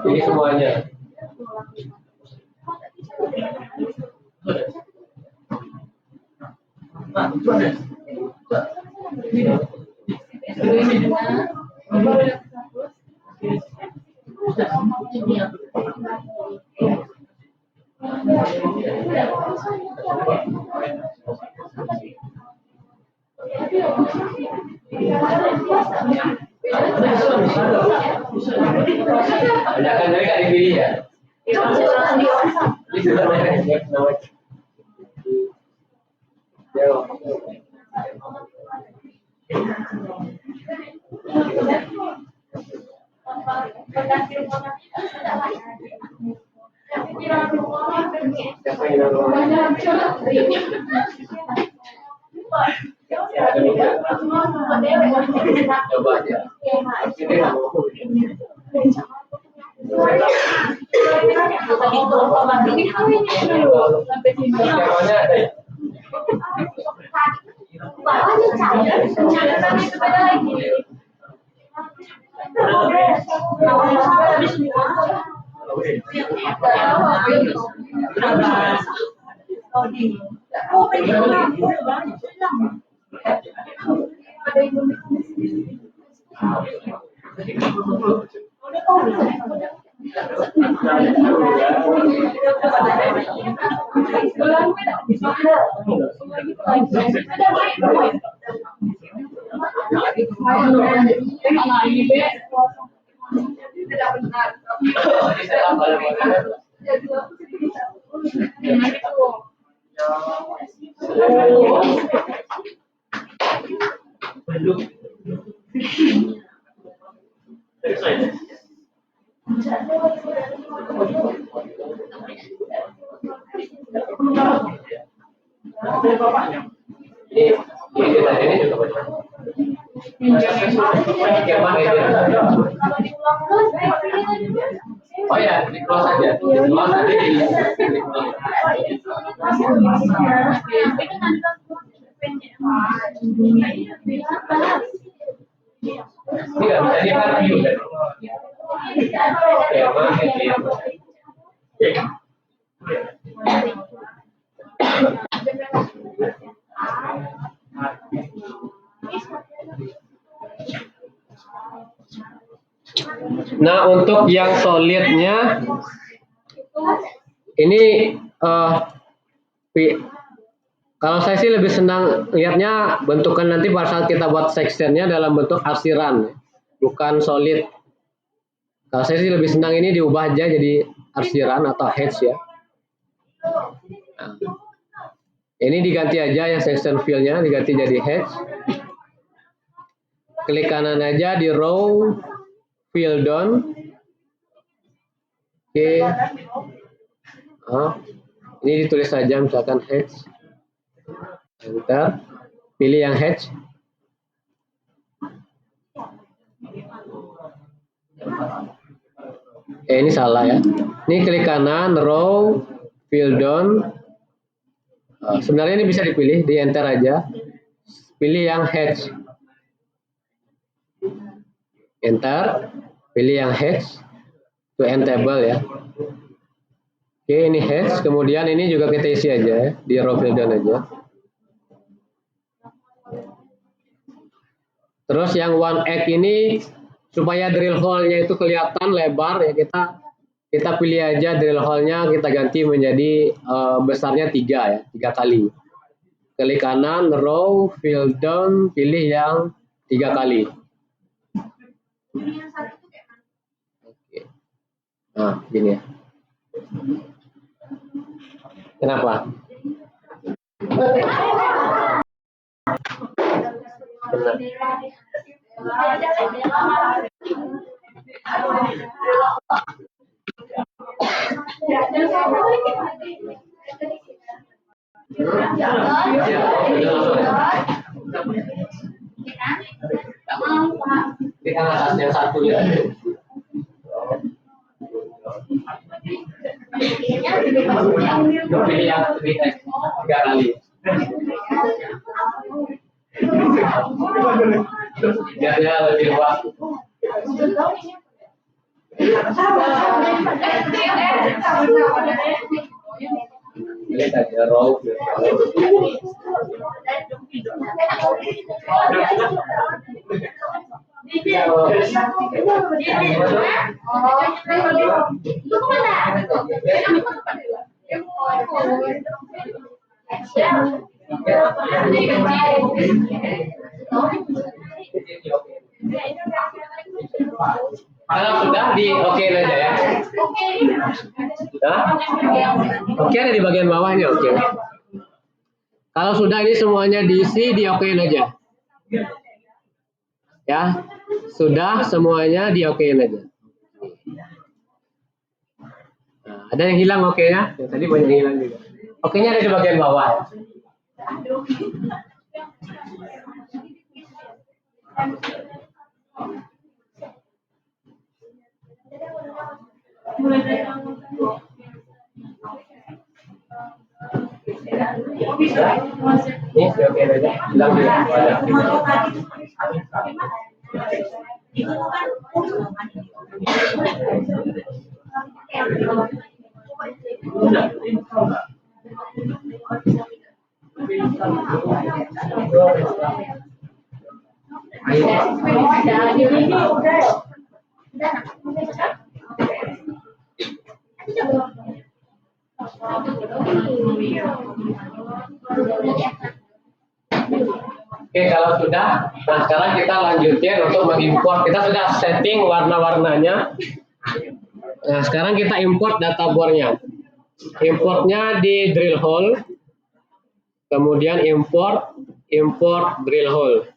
Ini semuanya. Banyakan dari nggak dipilih ya? Itu namanya. Coba aja. Ini juga baca. Oh ya, di close aja. Di close nanti di close. Tidak bisa dia kan view kan. Oke, mana dia? Nah, untuk yang solidnya ini kalau saya sih lebih senang lihatnya bentukan nanti pada saat kita buat sectionnya dalam bentuk arsiran, bukan solid. Kalau saya sih lebih senang ini diubah aja jadi arsiran atau hedge ya. Nah, ini diganti aja ya, section fill-nya diganti jadi hedge. Klik kanan aja di row fill down. Oke. Ini ditulis saja misalkan hedge. Enter. Pilih yang hedge. Ini salah ya. Ini klik kanan row fill down. Sebenarnya ini bisa dipilih, di enter aja. Pilih yang hedge. Enter. Pilih yang hedge. To end table ya. Oke, ini hedge. Kemudian ini juga kita isi aja ya, di row fill down aja. Terus yang one egg ini supaya drill hole-nya itu kelihatan lebar ya, kita pilih aja drill hole-nya, kita ganti menjadi besarnya 3 ya, 3 kali. Klik kanan row fill down, pilih yang 3 kali. Oke. Nah, gini ya. Kenapa? Ini kan atasnya satu ya. Pilih yang 3 kali. Biar dia lebih luas. Kalau sudah di oke aja ya. Hah? Oke ada di bagian bawahnya oke. Kalau sudah ini semuanya diisi di okein aja. Ya, sudah semuanya di okein aja. Nah, ada yang hilang oke-nya? Ya, tadi banyak yang hilang juga. Oke-nya ada di bagian bawah. Ini oke aja. Hilang juga. Oke, kalau sudah, nah sekarang kita lanjutin untuk mengimport. Kita sudah setting warna-warnanya. Nah, sekarang kita import data bornya. Importnya di drill hole, kemudian import drill hole.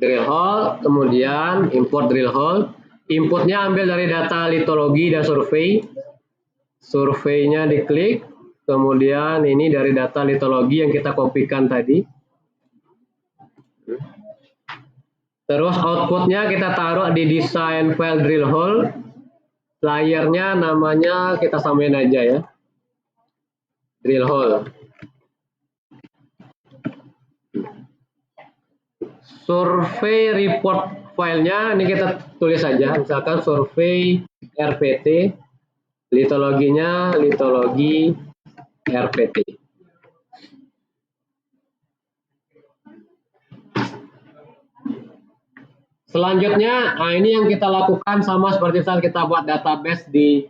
Drill hole, kemudian import drill hole. Importnya ambil dari data litologi dan survei. Surveinya diklik, kemudian ini dari data litologi yang kita kopikan tadi. Terus outputnya kita taruh di design file drill hole. Layernya namanya kita samain aja ya. Drill hole. Survei report filenya ini kita tulis saja, misalkan survei RPT, litologinya litologi RPT. Selanjutnya, nah ini yang kita lakukan sama seperti saat kita buat database di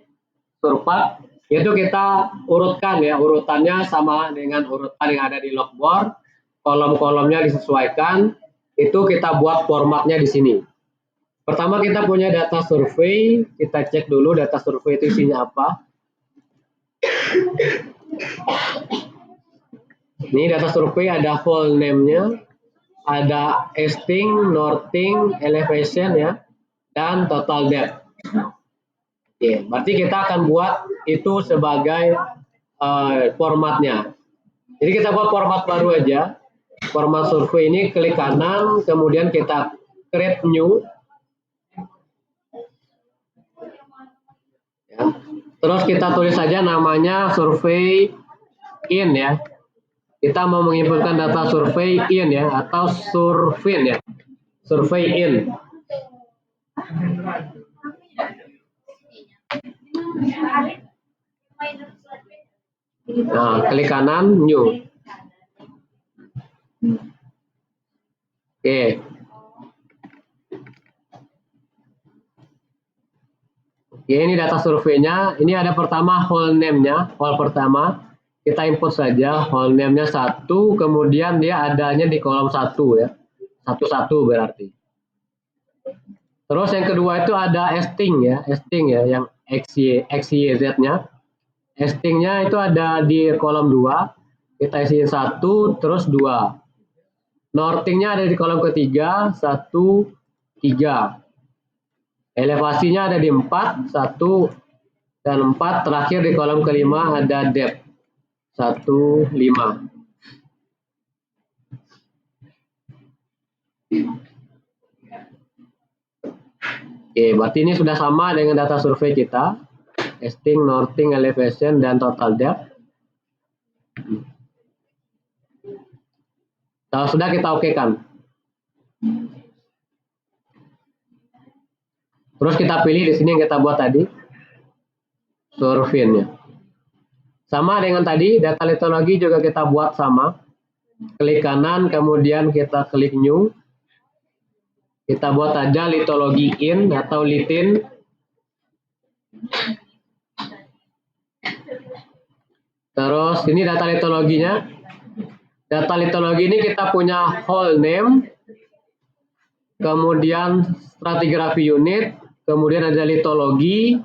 Surpat, yaitu kita urutkan ya, urutannya sama dengan urutan yang ada di logboard, kolom-kolomnya disesuaikan, itu kita buat formatnya di sini. Pertama kita punya data survei, kita cek dulu data survei itu isinya apa. Ini data survei ada file name-nya, ada easting, northing, elevation ya, dan total depth. Oke, berarti kita akan buat itu sebagai formatnya. Jadi kita buat format baru aja. Format survei ini klik kanan, kemudian kita create new. Ya. Terus kita tulis saja namanya survei in ya. Kita mau menginputkan data survei in ya, atau survin ya. Survei in. Nah, klik kanan, new. Oke. Oke, ini data surveinya. Ini ada pertama whole name-nya. Whole pertama. Kita input saja whole name-nya 1, kemudian dia adanya di kolom 1 ya. 11 berarti. Terus yang kedua itu ada easting ya, yang XYZ-nya. Easting-nya itu ada di kolom 2. Kita isiin 1 terus 2. Northing-nya ada di kolom ketiga, 1 3. Elevasinya ada di 4, 1 dan 4. Terakhir di kolom kelima ada depth 1 5. Oke, berarti ini sudah sama dengan data survei kita. Easting, northing, elevation, dan total depth. Kalau sudah kita okekan. Terus kita pilih di sini yang kita buat tadi, surfinnya. Sama dengan tadi, data litologi juga kita buat sama. Klik kanan, kemudian kita klik new. Kita buat aja litologi in atau litin. Terus ini data litologinya. Data litologi ini kita punya whole name, kemudian stratigrafi unit, kemudian ada litologi,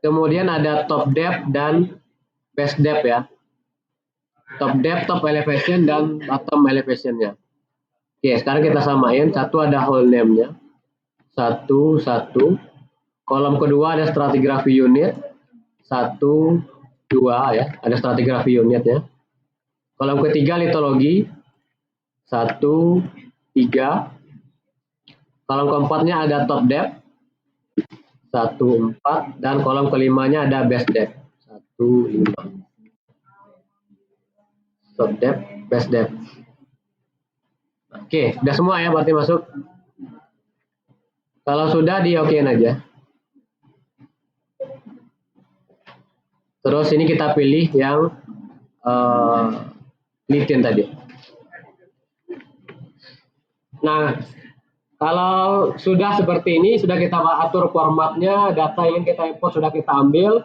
kemudian ada top depth dan base depth ya. Top depth, top elevation, dan bottom elevationnya. Oke, sekarang kita samain. Satu ada whole name-nya. Satu. Kolom kedua ada stratigrafi unit. 1, 2 ya. Ada stratigrafi unitnya. Kolom ketiga litologi. 1, 3. Kolom keempatnya ada top depth. 1, 4. Dan kolom kelimanya ada base depth. 1, 5. Top depth, base depth. Oke, sudah semua ya berarti masuk. Kalau sudah di okein aja. Terus ini kita pilih yang litin tadi. Nah, kalau sudah seperti ini, sudah kita atur formatnya, data yang kita import sudah kita ambil.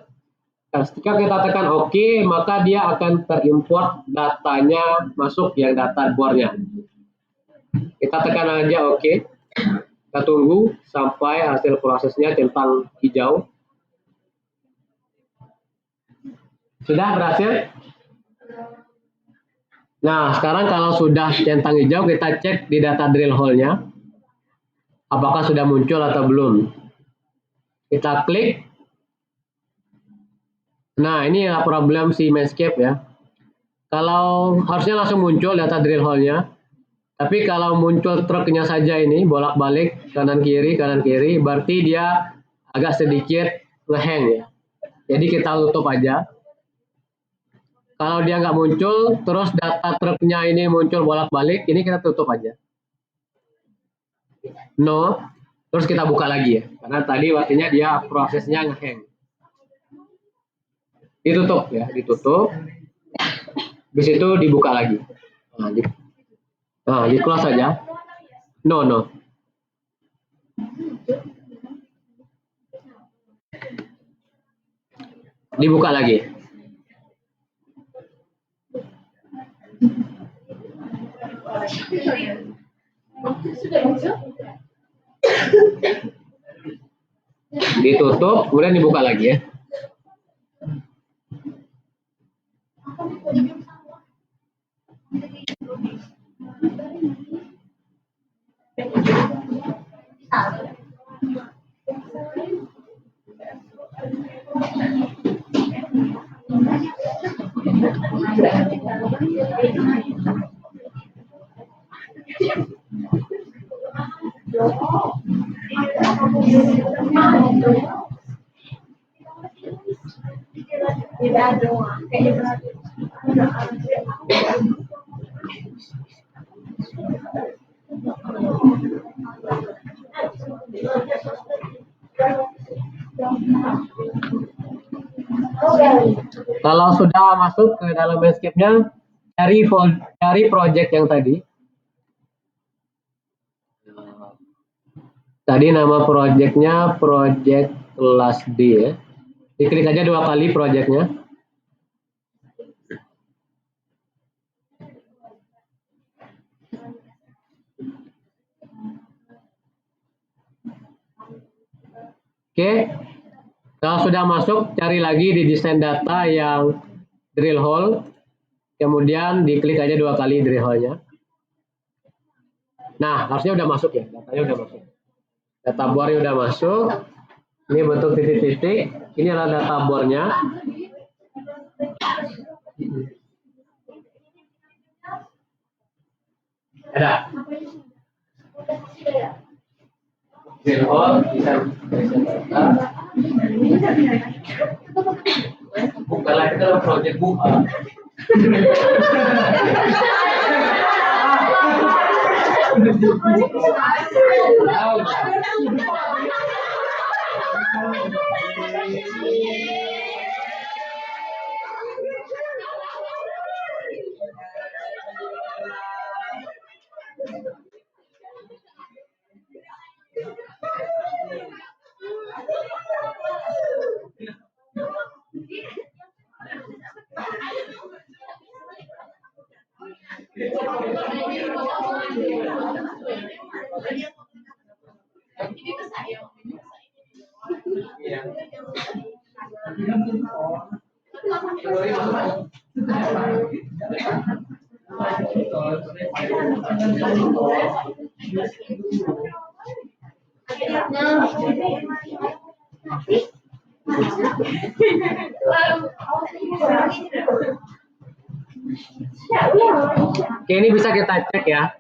Ketika kita tekan OK, maka dia akan terimport datanya masuk yang data bornya. Kita tekan aja OK. Kita tunggu sampai hasil prosesnya centang hijau. Sudah berhasil? Nah, sekarang kalau sudah centang hijau, kita cek di data drill hole-nya. Apakah sudah muncul atau belum. Kita klik. Nah, ini adalah problem si Manscape ya. Kalau harusnya langsung muncul data drill hole-nya. Tapi kalau muncul truknya saja ini, bolak-balik, kanan kiri, berarti dia agak sedikit ngehang ya. Jadi kita tutup aja. Kalau dia nggak muncul, terus data truknya ini muncul bolak-balik, ini kita tutup aja. No, terus kita buka lagi ya. Karena tadi artinya dia prosesnya ngehang. Ditutup ya, ditutup. Habis itu dibuka lagi. Nah, di close saja. No. Dibuka lagi. Ditutup, kemudian dibuka lagi ya. Kalau sudah masuk ke dalam Manscape-nya, cari project yang tadi. Tadi nama projectnya project kelas D ya. Diklik aja 2 kali projectnya. Oke. Kalau sudah masuk, cari lagi di desain data yang drill hole. Kemudian diklik aja 2 kali drill hole-nya. Nah, harusnya udah masuk ya. Datanya udah masuk. Data bornya udah masuk. Ini bentuk titik-titik. Ini adalah data bornya. Ada. Drill hole, desain data. Bukan lagi dalam project buka. Oke, ini bisa kita cek ya.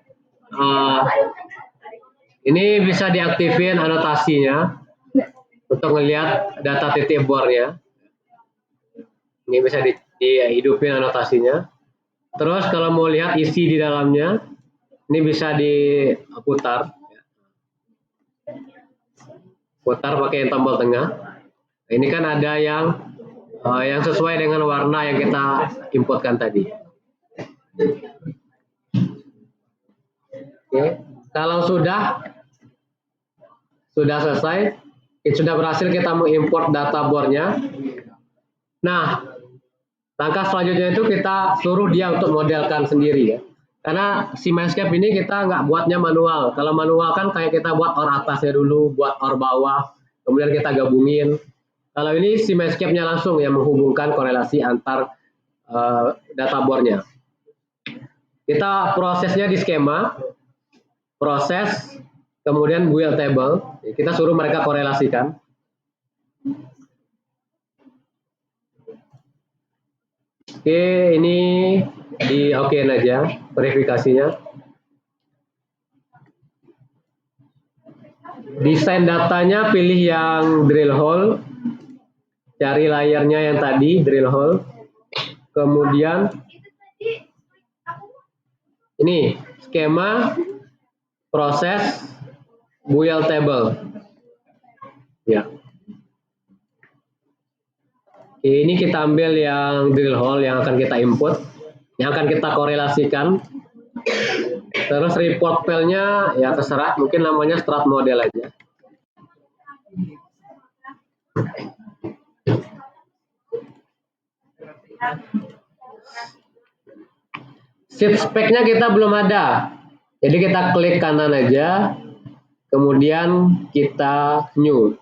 Ini bisa diaktifin anotasinya untuk melihat data titik bornya. Ini bisa dihidupin anotasinya. Terus kalau mau lihat isi di dalamnya, ini bisa diputar. Putar pakai tombol tengah. Ini kan ada yang sesuai dengan warna yang kita inputkan tadi. Oke, kalau sudah selesai, sudah berhasil kita mengimport data bornya. Nah, langkah selanjutnya itu kita suruh dia untuk modelkan sendiri ya. Karena si Mindscape ini kita nggak buatnya manual. Kalau manual kan kayak kita buat or atasnya dulu, buat or bawah, kemudian kita gabungin. Kalau ini si Mindscape-nya langsung yang menghubungkan korelasi antar data bornya. Kita prosesnya di skema, proses, kemudian build table. Kita suruh mereka korelasikan. Oke, ini di okein aja verifikasinya. Desain datanya pilih yang drill hole. Cari layarnya yang tadi, drill hole. Kemudian ini skema, proses, build table. Ya. Oke, ini kita ambil yang drill hole yang akan kita input, yang akan kita korelasikan. Terus report file-nya ya terserah, mungkin namanya strat model aja. Sheet spec-nya kita belum ada. Jadi kita klik kanan aja, kemudian kita new.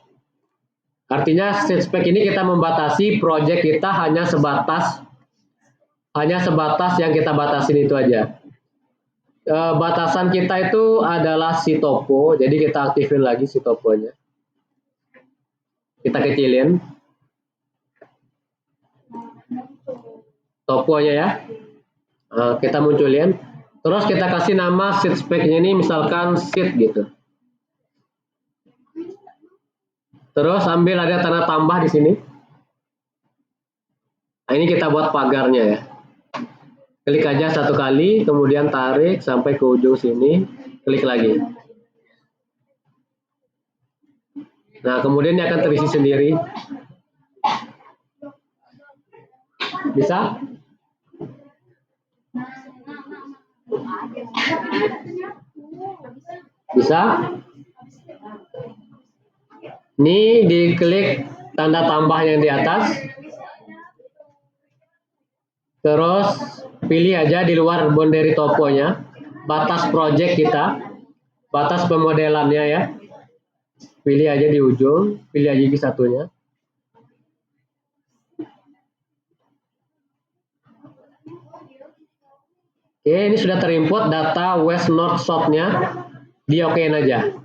Artinya sheet spec ini kita membatasi project kita hanya sebatas yang kita batasin itu aja. Batasan kita itu adalah si topo, jadi kita aktifin lagi si toponya. Kita kecilin toponya ya. Kita munculin, terus kita kasih nama sheet spec-nya ini misalkan sheet gitu. Terus ambil ada tanda tambah di sini. Nah, ini kita buat pagarnya ya. Klik aja satu kali, kemudian tarik sampai ke ujung sini, klik lagi. Nah, kemudian ini akan terisi sendiri. Bisa? Bisa? Ini diklik tanda tambah yang di atas. Terus pilih aja di luar boundary toponya, batas project kita, batas pemodelannya ya. Pilih aja di ujung, pilih aja di satunya. Oke, ini sudah terinput data west north south-nya, di okein aja.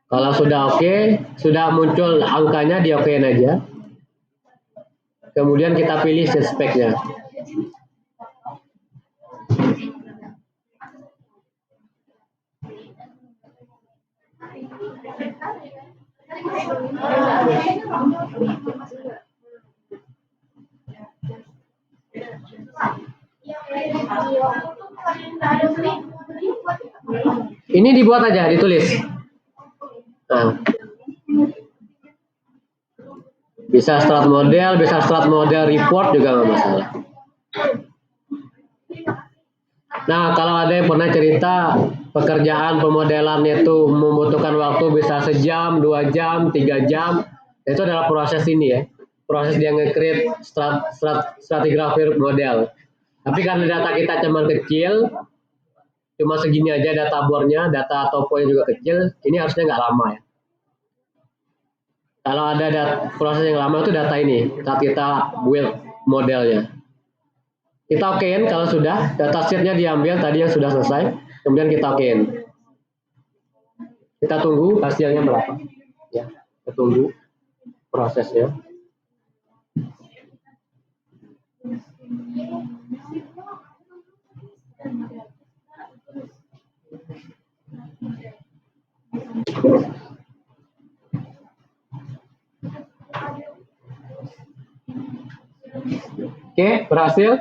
Kalau sudah oke, sudah muncul angkanya, di okein aja. Kemudian kita pilih sheet spec-nya. Ini dibuat aja, ditulis. Nah, Bisa start model report juga nggak masalah. Nah, kalau ada yang pernah cerita pekerjaan pemodelan itu membutuhkan waktu bisa sejam, 2 jam, 3 jam, itu adalah proses ini ya. Proses dia nge-create stratigraphic model. Tapi karena data kita cuma kecil, cuma segini aja data bornya, data toponya juga kecil, ini harusnya nggak lama ya. Kalau ada proses yang lama itu data ini, saat kita build modelnya. Kita okein kalau sudah, data sheet-nya diambil tadi yang sudah selesai, kemudian kita okein. Kita tunggu hasilnya berapa. Ya, kita tunggu prosesnya. Oke, berhasil.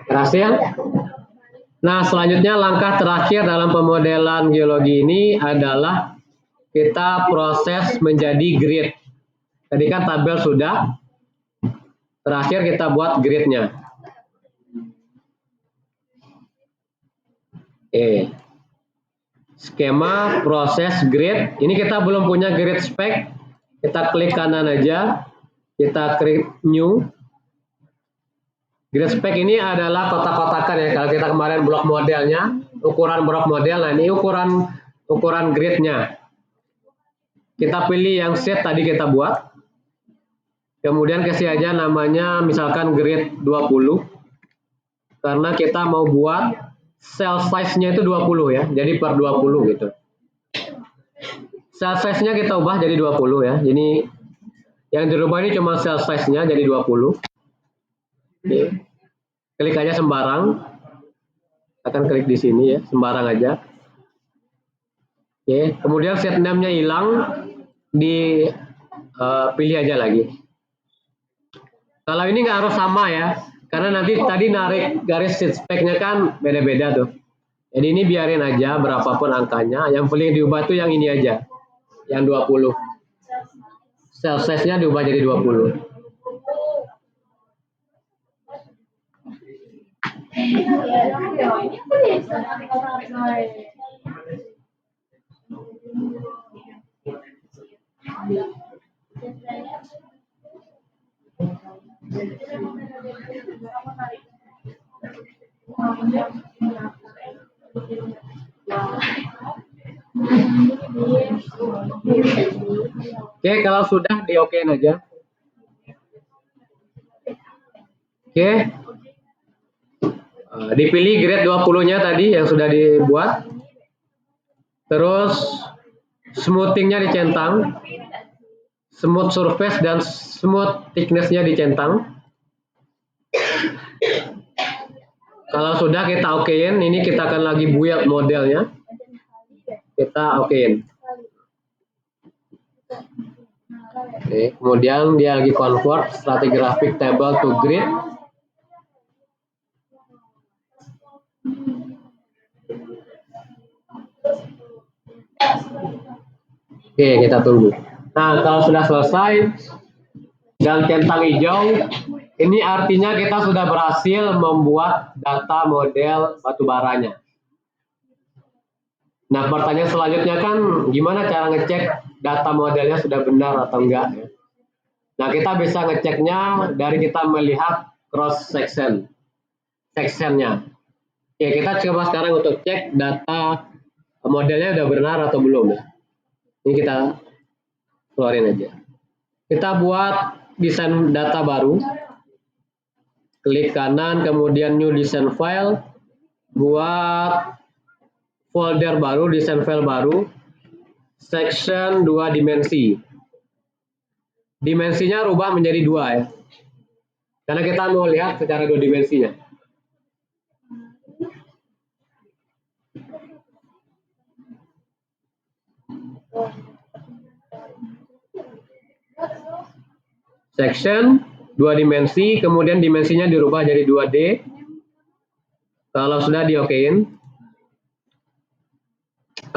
Berhasil. Nah, selanjutnya langkah terakhir dalam pemodelan geologi ini adalah kita proses menjadi grid. Tadi kan tabel sudah. Terakhir kita buat gridnya. Oke. Skema proses grid. Ini kita belum punya grid spec. Kita klik kanan aja. Kita klik new. Grid spec ini adalah kotak-kotakan ya. Kalau kita kemarin blok modelnya, ukuran blok model. Nah, ini ukuran gridnya. Kita pilih yang set tadi kita buat. Kemudian kasih aja namanya misalkan grid 20. Karena kita mau buat cell size-nya itu 20 ya. Jadi per 20 gitu. Cell size-nya kita ubah jadi 20 ya. Ini yang dirubah ini cuma cell size-nya jadi 20. Oke. Klik aja sembarang. Akan klik di sini ya, sembarang aja. Oke, kemudian set name-nya hilang, pilih aja lagi. Kalau ini nggak harus sama ya, karena nanti tadi narik garis sheet spec-nya kan beda-beda tuh. Jadi ini biarin aja berapapun angkanya, yang paling diubah tuh yang ini aja, yang 20. Cell size-nya diubah jadi 20. Oke, kalau sudah di-okein aja. Oke. Dipilih grade 20-nya tadi yang sudah dibuat. Terus smoothing-nya dicentang. Smooth surface dan smooth thickness-nya dicentang. Kalau sudah kita okein, ini kita akan lagi build modelnya. Kita okein. Oke, kemudian dia lagi convert stratigraphic table to grid. Oke, kita tunggu. Nah, kalau sudah selesai dan centang hijau, ini artinya kita sudah berhasil membuat data model batu baranya. Nah, pertanyaan selanjutnya kan gimana cara ngecek data modelnya sudah benar atau enggak ya? Nah, kita bisa ngeceknya dari kita melihat cross sectionnya. Oke, kita coba sekarang untuk cek data modelnya udah benar atau belum ya. Ini kita keluarin aja. Kita buat desain data baru. Klik kanan, kemudian new design file. Buat folder baru, desain file baru. Section 2 dimensi. Dimensinya rubah menjadi 2 ya. Karena kita mau lihat secara 2 dimensinya. Section 2 dimensi, kemudian dimensinya dirubah jadi 2D. Kalau sudah diokein,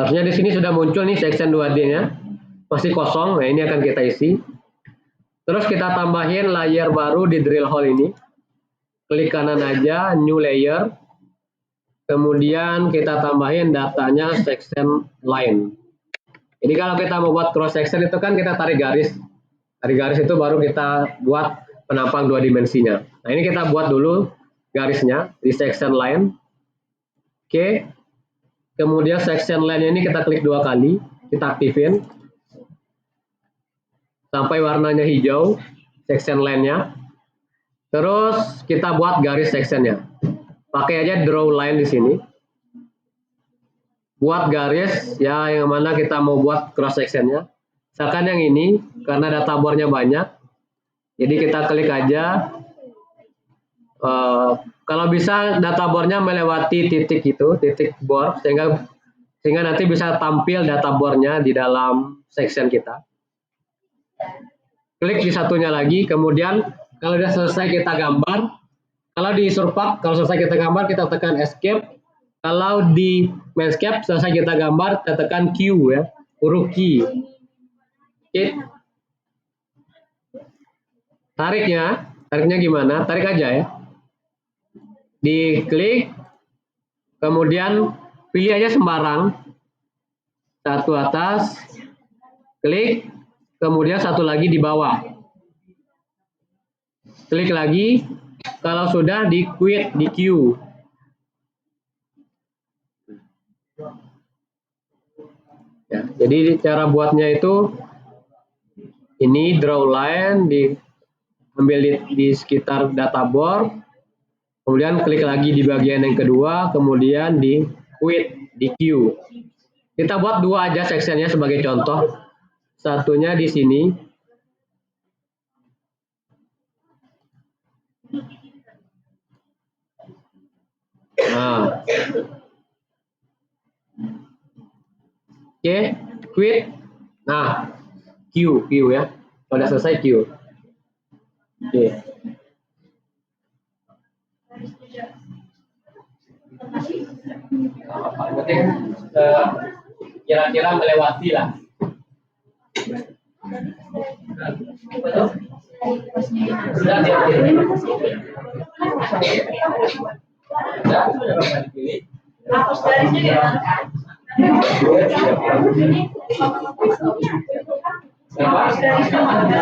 Harusnya di sini sudah muncul nih section 2D-nya. Masih kosong. Nah, ini akan kita isi. Terus kita tambahin layer baru di drill hole ini. Klik kanan aja, new layer. Kemudian kita tambahin datanya section line. Jadi kalau kita mau buat cross section itu kan kita tarik garis. Tarik garis itu baru kita buat penampang 2 dimensinya. Nah, ini kita buat dulu garisnya di section line. Oke. Kemudian section line ini kita klik 2 kali, kita aktifin. Sampai warnanya hijau section line-nya. Terus kita buat garis sectionnya. Pakai aja draw line di sini. Buat garis ya yang mana kita mau buat cross sectionnya. Misalkan yang ini karena data bornya banyak. Jadi kita klik aja. Kalau bisa data bornya melewati titik itu, titik bor sehingga nanti bisa tampil data bornya di dalam section kita. Klik di satunya lagi, kemudian kalau sudah selesai kita gambar. Kalau di Surface, kalau selesai kita gambar, kita tekan Escape. Kalau di Landscape, selesai kita gambar, kita tekan Q ya, huruf Q. Oke. Tariknya gimana? Tarik aja ya. Diklik, kemudian pilih aja sembarang. Satu atas, klik, kemudian satu lagi di bawah. Klik lagi, kalau sudah di quit, di Q. Ya, jadi cara buatnya itu ini draw line, diambil di sekitar data bor, kemudian klik lagi di bagian yang kedua, kemudian di quit, di Q. Kita buat 2 aja sectionnya sebagai contoh. Satunya di sini. Nah. Oke, quit. Nah, Q ya. Sudah selesai Q. Oke. Berarti kira-kira melewati lah. Hapus garisnya ya.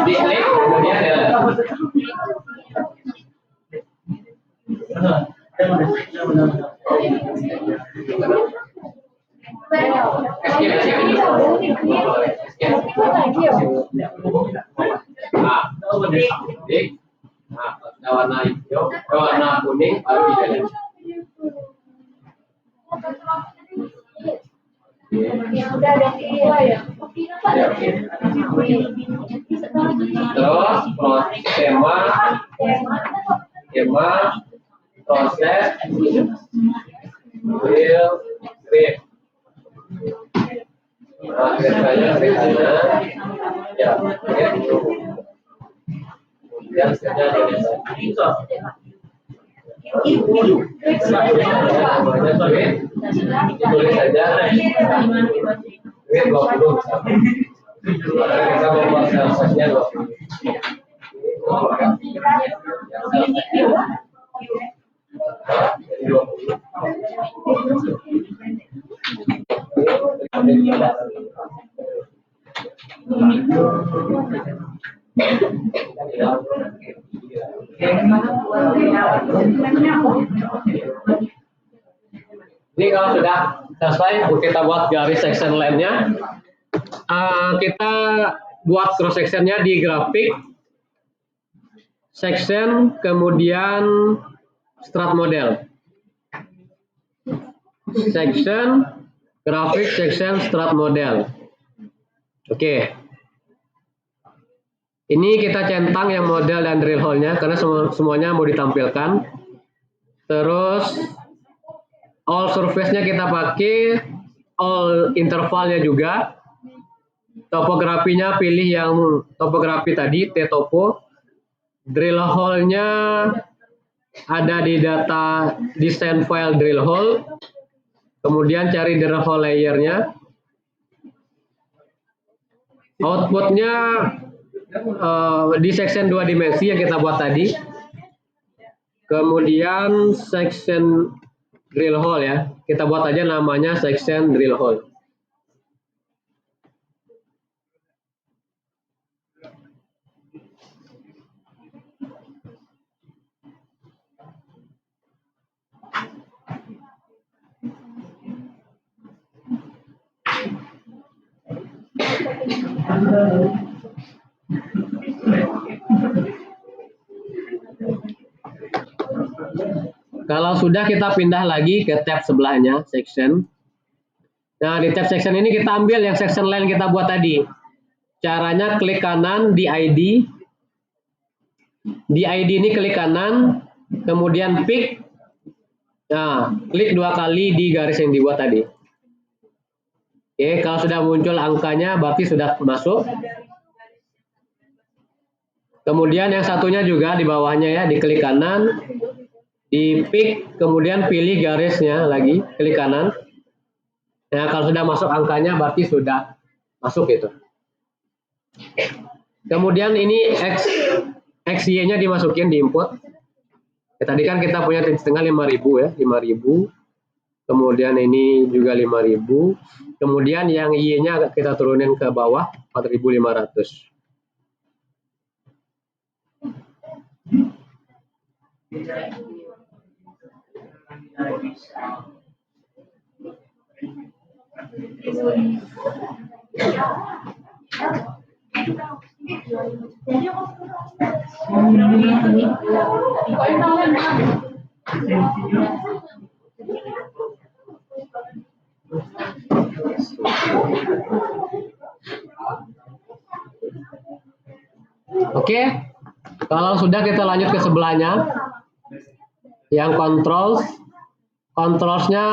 Diklik kemudian warna hijau, warna kuning baru di Udah ada dua ya. Terus tema proses real grip. Nah, ceritanya ya, kemudian sudah tulis saja duit 20 kita mau buat salesnya 20. Ini kalau sudah selesai, kita buat garis section line-nya. Kita buat cross section-nya di grafik, section, kemudian strat model. Section, grafik, section, strat model. Oke. Ini kita centang yang model dan drill hole-nya karena semuanya mau ditampilkan. Terus all surface-nya kita pakai, all intervalnya juga. Topografinya pilih yang topografi tadi, T-topo. Drill hole-nya ada di data design file drill hole. Kemudian cari drill hole layer-nya. Outputnya di section 2 dimensi yang kita buat tadi. Kemudian section drill hole ya. Kita buat aja namanya section drill hole. Kalau sudah, kita pindah lagi ke tab sebelahnya, section. Nah, di tab section ini kita ambil yang section line kita buat tadi. Caranya klik kanan di ID. Di ID ini klik kanan, kemudian pick. Nah, klik 2 kali di garis yang dibuat tadi. Oke, kalau sudah muncul angkanya berarti sudah masuk. Kemudian yang satunya juga di bawahnya ya, diklik kanan, di pick, kemudian pilih garisnya lagi, klik kanan. Nah, kalau sudah masuk angkanya berarti sudah masuk itu. Kemudian ini XY-nya dimasukin di input. Ya, tadi kan kita punya titik setengah 5.000 ya, 5.000. Kemudian ini juga 5.000. Kemudian yang Y-nya kita turunin ke bawah 4.500. Oke, kalau sudah kita lanjut ke sebelahnya. Yang controlsnya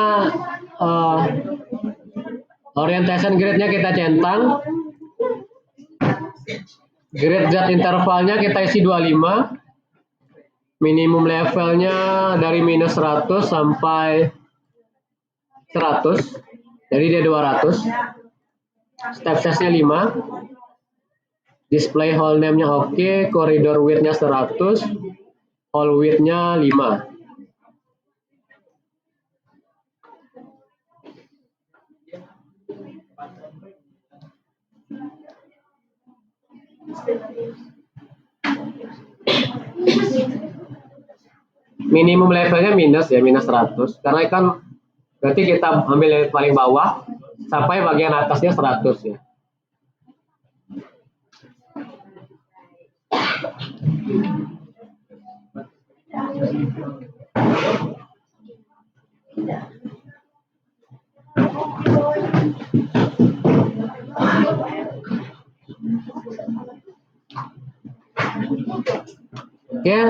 orientation grid-nya kita centang. Grid Z intervalnya kita isi 25. Minimum levelnya dari minus 100 sampai 100. Jadi dia 200. Step size-nya 5. Display hole name-nya oke. Corridor width-nya 100. Hole width-nya 5. Minimum levelnya minus ya, minus 100. Karena kan berarti kita ambil yang paling bawah sampai bagian atasnya 100 ya. Oke,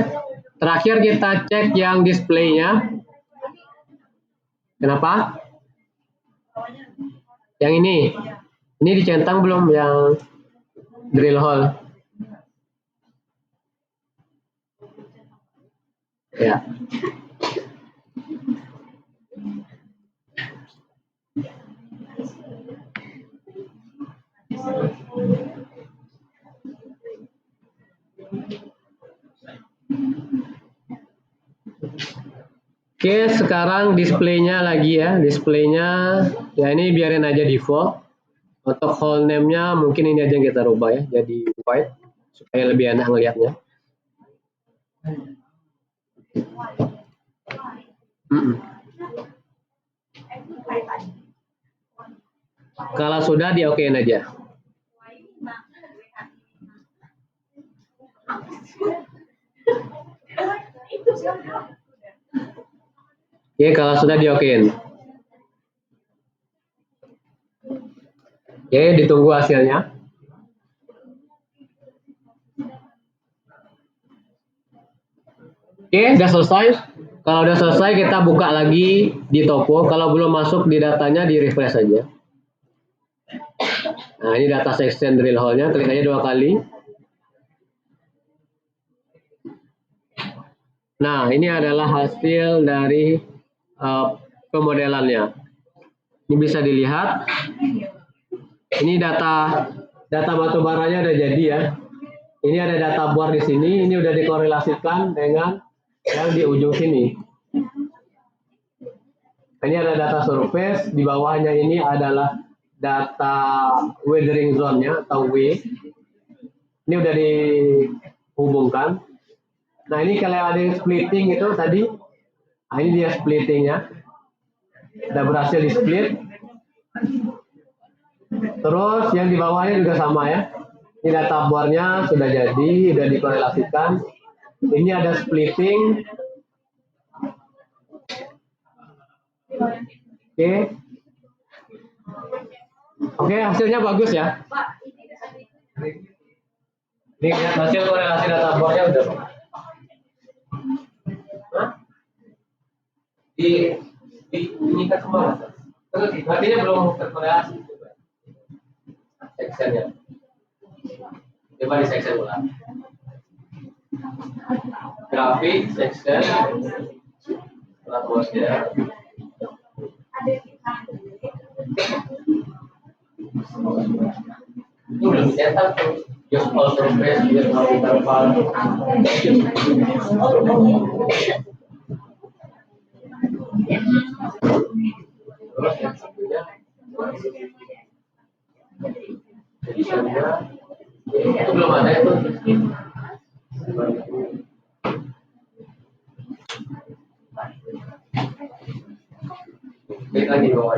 terakhir kita cek yang displaynya. Kenapa? Yang ini dicentang belum yang drill hole? Ya. Oke, sekarang displaynya lagi ya. Displaynya ya ini biarin aja default. Untuk hole name-nya mungkin ini aja yang kita rubah ya, jadi white supaya lebih enak ngelihatnya. Kalau sudah di-okein aja. Oke, kalau sudah di-okein. Oke, ditunggu hasilnya. Oke, udah selesai. Kalau udah selesai kita buka lagi di topo. Kalau belum masuk di datanya di refresh aja. Nah, ini data section drill hole-nya. Klik aja 2 kali. Nah, ini adalah hasil dari pemodelannya. Ini bisa dilihat. Ini data data batu baranya udah jadi ya. Ini ada data bor di sini, ini udah dikorelasikan dengan yang di ujung sini. Ini ada data surface, di bawahnya ini adalah data weathering zone-nya atau W. Ini udah dihubungkan. Nah ini kalau ada yang splitting itu tadi, nah ini dia splittingnya. Udah berhasil di split. Terus yang di bawahnya juga sama ya. Ini data bornya sudah jadi, sudah dikorelasikan. Ini ada splitting. Oke. Oke, hasilnya bagus ya. Ini hasil korelasi data bornya udah. Hah? Ini kan kemana? Terus artinya belum terkorelasi. Sectionnya. Coba di section ulang. Grafik, section, atmosfer. Ini belum dicetak tuh. Use all surface, use all interval. Terus yang satunya editionnya itu belum ada itu. Klik lagi di bawah.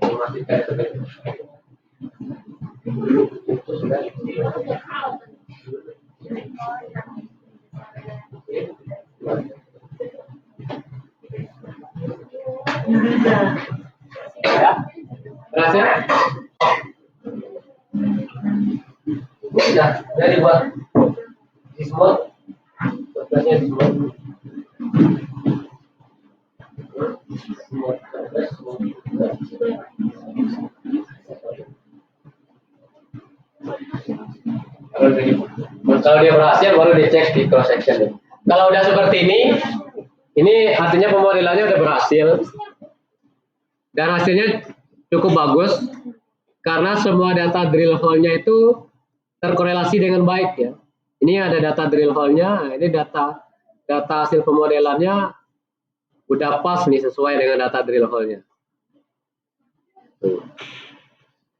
Memastikan itu kan. Itu sudah. Ya, berhasil? Sudah, jadi buat di semua. Buatnya di semua. Kalau dia berhasil baru dicek di cross section. Kalau udah seperti ini artinya pemodelannya udah berhasil dan hasilnya cukup bagus karena semua data drill hole-nya itu terkorelasi dengan baik ya. Ini ada data drill hole-nya, ini data hasil pemodelannya udah pas nih sesuai dengan data drill hole-nya.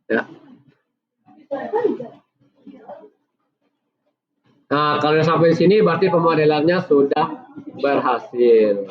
Ya. Nah, kalau sampai di sini berarti pemodelannya sudah berhasil.